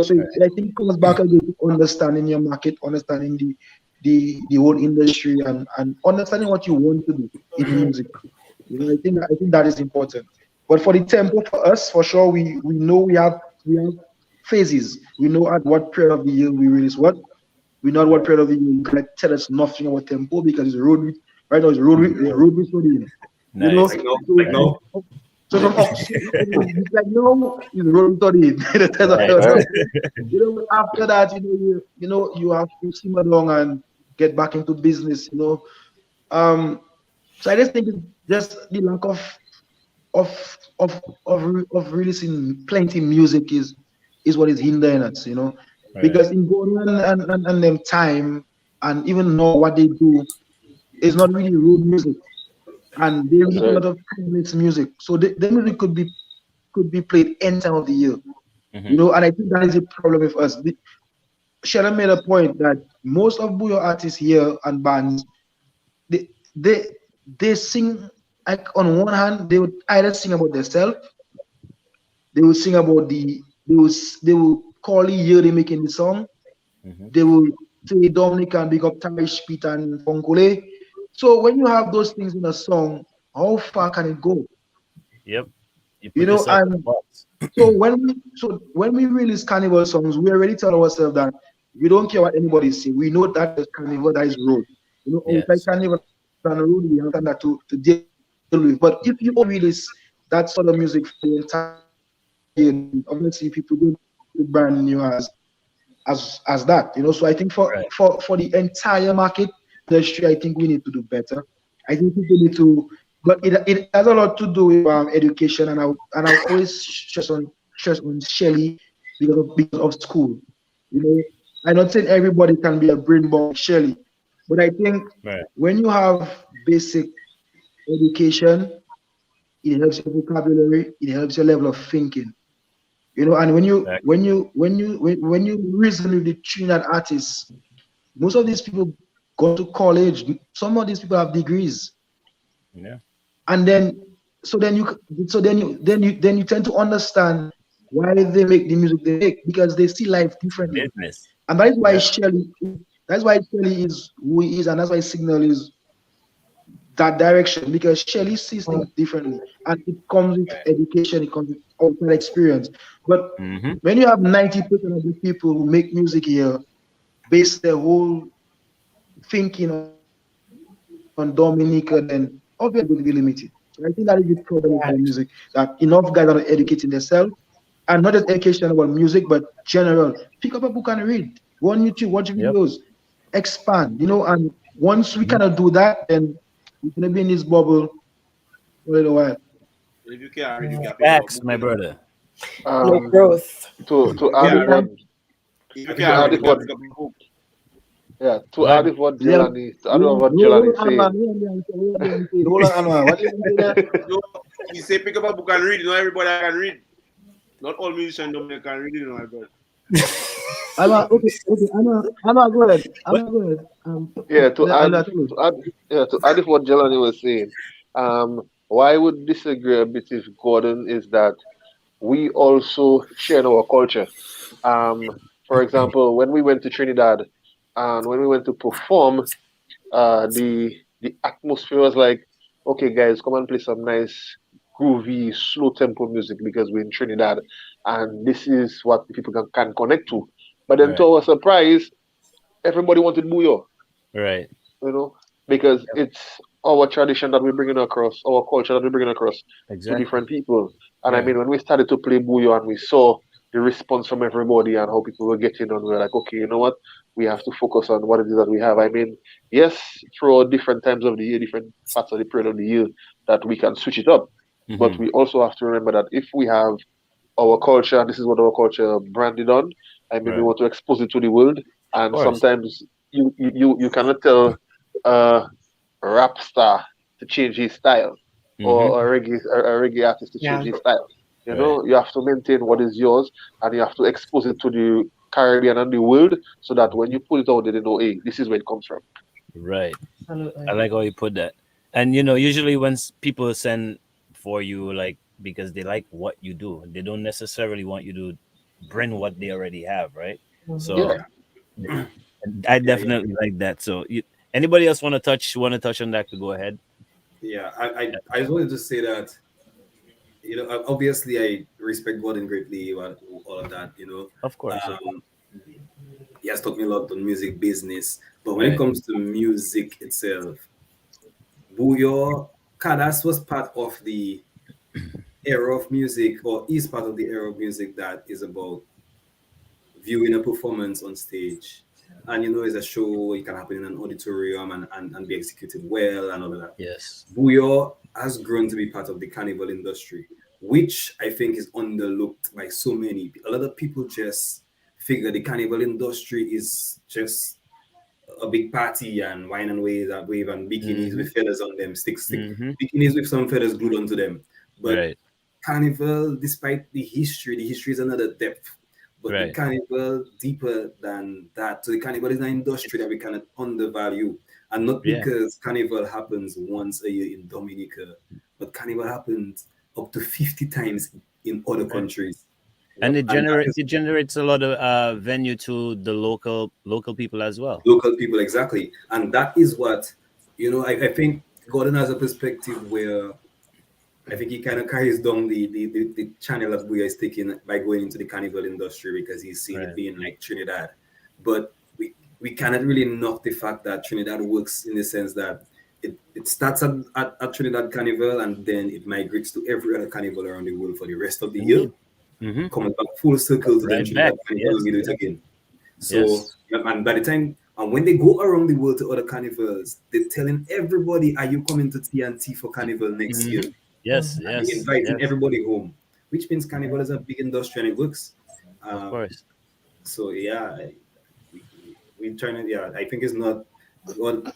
S5: So
S2: Right.
S5: I think it comes back again to understanding your market, understanding the whole industry and understanding what you want to do in the music. I think that is important. But for the tempo for us, for sure, we know we have phases. We know at what period of the year we release what. We know at what
S2: Right.
S5: period of the year you can tell us nothing about tempo because it's right now it's road with sodium. You know,
S2: Nice.
S4: Like now,
S5: so
S4: like
S2: Right.
S4: now.
S5: from it's like no, it's road with sodium. That's what I
S2: Right.
S5: was
S8: Right.
S5: saying. But after that, you have to simmer down and get back into business. Um, so I just think it's just the lack of of releasing plenty music is what is hindering us.
S2: Right.
S5: Because in Gordon and them time and even know what they do is not really road music, and they
S8: That's
S5: release a
S8: right.
S5: lot of timeless music. So the music could be played any time of the year.
S2: Mm-hmm.
S5: And I think that is a problem with us. Sheldon made a point that most of Buyo artists here and bands they they they sing like on one hand they would either sing about themselves, they will sing about they will call the year they making the song,
S2: Mm-hmm.
S5: they will say Dominic and big up Tarish, Pete and Fonkole. So when you have those things in a song, how far can it go?
S2: Yep. You put yourself in a
S5: And
S2: box.
S5: so when we release carnival songs, we already tell ourselves that we don't care what anybody say. We know that is carnival, that is road. Outside
S2: Yes.
S5: carnival and road, we understand that to deal with. But if you only release that sort of music for the entire year, then obviously people don't brand new as that. So I think
S2: Right.
S5: for the entire market industry, I think we need to do better. I think people need to, but it has a lot to do with education, and I always stress on Shelley because of school. I'm not saying everybody can be a brainball like Shelley, but I think
S2: Right.
S5: when you have basic education, it helps your vocabulary, it helps your level of thinking. And when you
S2: Exactly.
S5: when you when you when you reason with the Trinidad artists, most of these people go to college. Some of these people have degrees,
S2: Yeah.
S5: and then you tend to understand why they make the music they make because they see life differently,
S2: Business.
S5: and
S2: Yeah.
S5: that's why Shelley is who he is, and that's why Signal is that direction because Shelley sees things differently, and it comes with education, it comes with outside experience. But
S2: Mm-hmm.
S5: when you have 90% of the people who make music here base their whole thinking on Dominica, then obviously going to be limited. So I think that is the problem with our music,
S3: Yeah.
S5: that enough guys are not educating themselves, and not just education about music, but general. Pick up a book and read. Go on YouTube, watch
S2: Yep.
S5: videos, expand. And once we
S2: Mhm.
S5: cannot do that, then we're gonna be in this bubble for a little while.
S6: If you can't read, you can pick up a
S2: Facts,
S6: book.
S2: my brother.
S3: No
S8: Um,
S3: growth.
S8: to
S6: If you
S8: add
S6: can't
S8: if
S6: read,
S8: what
S5: Liam,
S6: if you
S8: to
S6: can't
S8: add
S6: read,
S8: if
S6: you can
S8: what
S6: pick up a book.
S8: yeah
S2: Go
S8: to add
S2: ahead.
S8: if what
S5: Liam,
S8: Jelani to add
S5: Liam,
S8: what
S5: no,
S8: Jelani
S5: hold
S8: is
S5: on, man.
S8: saying.
S5: Liam said. Hold on, man. What Liam say there?
S6: No, you say pick up a book and read. Not everybody can read. Not all musicians can read, my brother.
S5: Okay. I'm not go ahead. I'm
S2: What?
S5: not go ahead.
S8: Yeah,
S5: I'm not telling you.
S8: to add if what Jelani was saying. Why I would disagree a bit with Gordon is that we also share in our culture. Um, for example, when we went to Trinidad and when we went to perform, the atmosphere was like, okay, guys, come and play some nice, groovy, slow tempo music because we're in Trinidad, and this is what the people can connect to. But then, to
S2: Right.
S8: our surprise, everybody wanted Booyah,
S2: Right.
S8: you know, because it's our tradition that we're bringing across, our culture that we're bringing across to
S2: Exactly.
S8: different people. And I
S2: Yeah.
S8: mean, when we started to play Booyah and we saw the response from everybody and how people were getting on, we were like, okay, you know what? We have to focus on what it is that we have. I mean, yes, throughout different times of the year, different parts of the period of the year, that we can switch it up. But
S2: Mm-hmm.
S8: we also have to remember that if we have our culture, and this is what our culture branded on. I mean, we
S2: Right.
S8: want to expose it to the world,
S2: Of
S8: and
S2: course.
S8: sometimes you cannot tell a rap star to change his style,
S2: Mm-hmm.
S8: or a reggae artist to change
S3: Yeah.
S8: his style.
S2: Right.
S8: You have to maintain what is yours, and you have to expose it to the Caribbean and the world, so that when you put it out, they know, hey, this is where it comes from.
S2: Right. I
S3: Absolutely.
S2: like how you put that. And usually when people send for you, like because they like what you do, they don't necessarily want you to bring what they already have, right?
S3: Mhm.
S8: Yeah.
S2: So I
S4: Yeah, yeah,
S2: definitely like that. So anybody else want to touch on that? Could go ahead.
S4: yeah. I just wanted to say that obviously I respect Gordon greatly, all of that.
S2: Of course, of course.
S4: Um, he has taught me a lot on music business, but when it
S2: Right.
S4: comes to music itself, Booyah, Kadas was part of the era of music, or is part of the era of music that is about viewing a performance on stage. And it's a show, it can happen in an auditorium and be executed well and all of that.
S2: Yes.
S4: Booyah has grown to be part of the carnival industry, which I think is underlooked by so many. A lot of people just figure the carnival industry is just a big party and wine and wave and bikinis
S2: Mm-hmm.
S4: with feathers on them, stick
S2: Mm-hmm.
S4: bikinis with some feathers glued onto them. But
S2: Right.
S4: carnival, despite the history is another depth. But the
S2: Right.
S4: carnival deeper than that. So the carnival is an industry that we cannot undervalue. And not
S2: Yeah.
S4: because carnival happens once a year in Dominica, but carnival happens up to 50 times in other
S2: Right.
S4: countries.
S2: And it
S4: And that
S2: generate
S4: is
S2: it generates a lot of venue to the local people as well.
S4: local people, exactly. And that is what, I think Gordon has a perspective where I think he kind of carries down the channel that Booyah is taking by going into the carnival industry because he's seen it
S2: Right.
S4: being like Trinidad. But we cannot really knock the fact that Trinidad works in the sense that it starts at Trinidad Carnival and then it migrates to every other carnival around the world for the rest of the year,
S2: Indeed. Mm-hmm.
S4: coming back full circle to then
S2: Right back.
S4: Trinidad Carnival and
S2: Yes.
S4: we do it again. So,
S2: Yes.
S4: and by the time, and when they go around the world to other carnivals, they're telling everybody, are you coming to TNT for carnival next year?
S2: Mm-hmm. Yes.
S4: And they're
S2: Yes.
S4: inviting
S2: Yes.
S4: everybody home, which means carnival is a big industry and it works.
S2: Of
S4: Um,
S2: course.
S4: so yeah, we trying to, yeah, I think it's not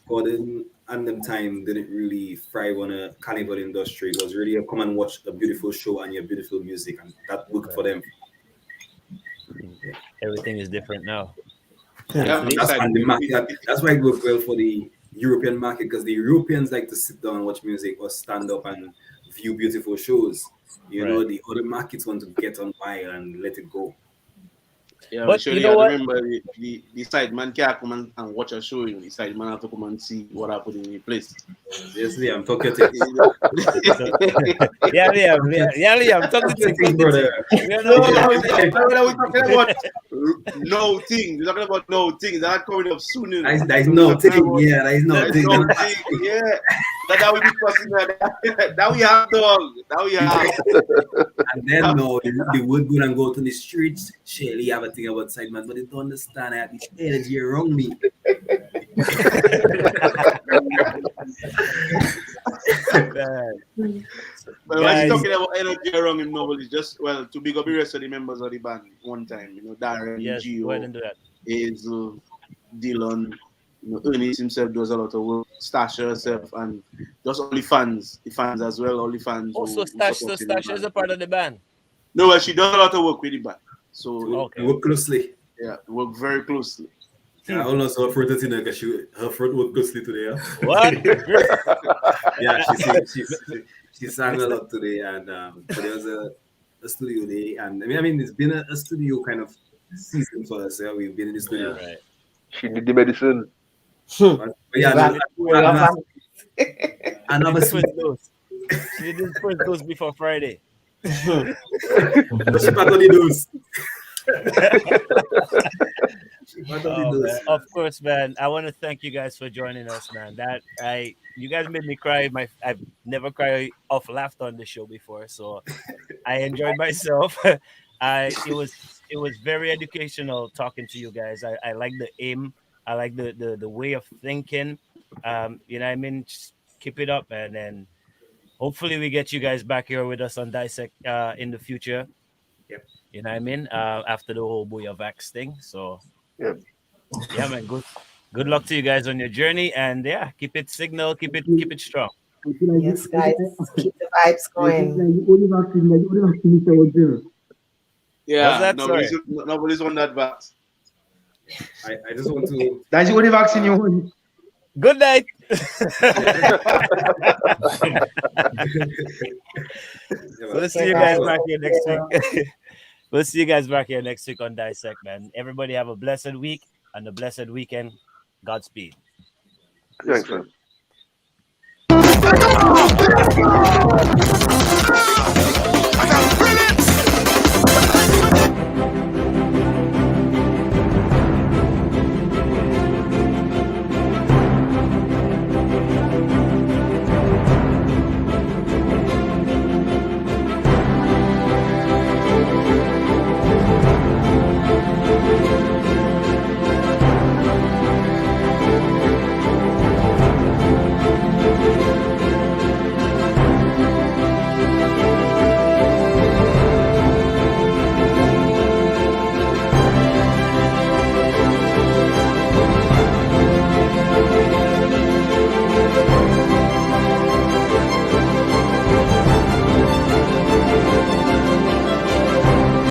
S4: Gordon and them time didn't really thrive on a carnival industry. It was really a come and watch a beautiful show and your beautiful music, and that worked for
S2: Right.
S4: them. Yeah.
S2: Everything is different now.
S6: Yeah,
S4: And
S6: big
S4: that's
S6: side.
S4: and the market. That's why it worked well for the European market because the Europeans like to sit down and watch music or stand up and view beautiful shows.
S2: Right.
S4: The other markets want to get on fire and let it go.
S6: Yeah,
S2: But
S6: surely
S2: you know what?
S6: remember the side man can't come and watch a show. The side man have to come and see what happened in the place.
S4: Yes, Liam, talk your thing.
S2: Yeah, Liam, talk the thing,
S4: brother.
S2: We are
S6: No,
S2: not
S6: we're talking about no thing. We're talking about no things that are coming up soon. You know?
S4: That is no thing. Yeah, that is no
S6: There's
S4: thing.
S6: no thing. Yeah. That we discussing that. That we have, dog. That we have.
S4: And then no, the would go and go to the streets. Surely have a thing about side man, but they don't understand that the energy around me.
S6: But when he's talking about energy around him, no, it's just to big up the rest of the members of the band one time. You know, Darren,
S2: yes,
S6: Gio,
S2: go ahead and do that.
S6: Hazel, Dylan, Ernest himself does a lot of work, Stasha herself, and just all the fans as well, all the fans.
S2: Also, Stasha is a part of the band.
S6: No, well, she does a lot of work with the band. So
S4: we work closely.
S6: Yeah, we work very closely.
S4: Yeah, I also her front because her front work closely today. Yeah?
S2: What?
S4: Yeah, she sang a lot today, and there was a studio day, and I mean it's been a studio kind of season for us. Yeah, we've been in the studio.
S2: Yeah, right.
S8: She did the medicine.
S4: But yeah, another sweet
S2: dose. She did the first dose before Friday.
S4: But she part of the dose.
S2: Of course, man. I want to thank you guys for joining us, man. You guys made me cry. I've never cried off laughter on the show before, so I enjoyed myself. It was very educational talking to you guys. I like the aim. I like the way of thinking. You know what I mean? Just keep it up, man, and hopefully we get you guys back here with us on Dissect in the future.
S4: Yep.
S2: You know what I mean? After the whole Booyah Vax thing. So yeah, man, good luck to you guys on your journey, and yeah, keep it signal, keep it strong.
S3: Yes, guys, keep the vibes going.
S6: Yeah, nobody's on that vax.
S4: I just want to.
S5: That's the only vaccine you want.
S2: Good night. We'll see you guys back here next week. We'll see you guys back here next week on Dissect, man. Everybody have a blessed week and a blessed weekend. Godspeed.
S8: Thanks, man.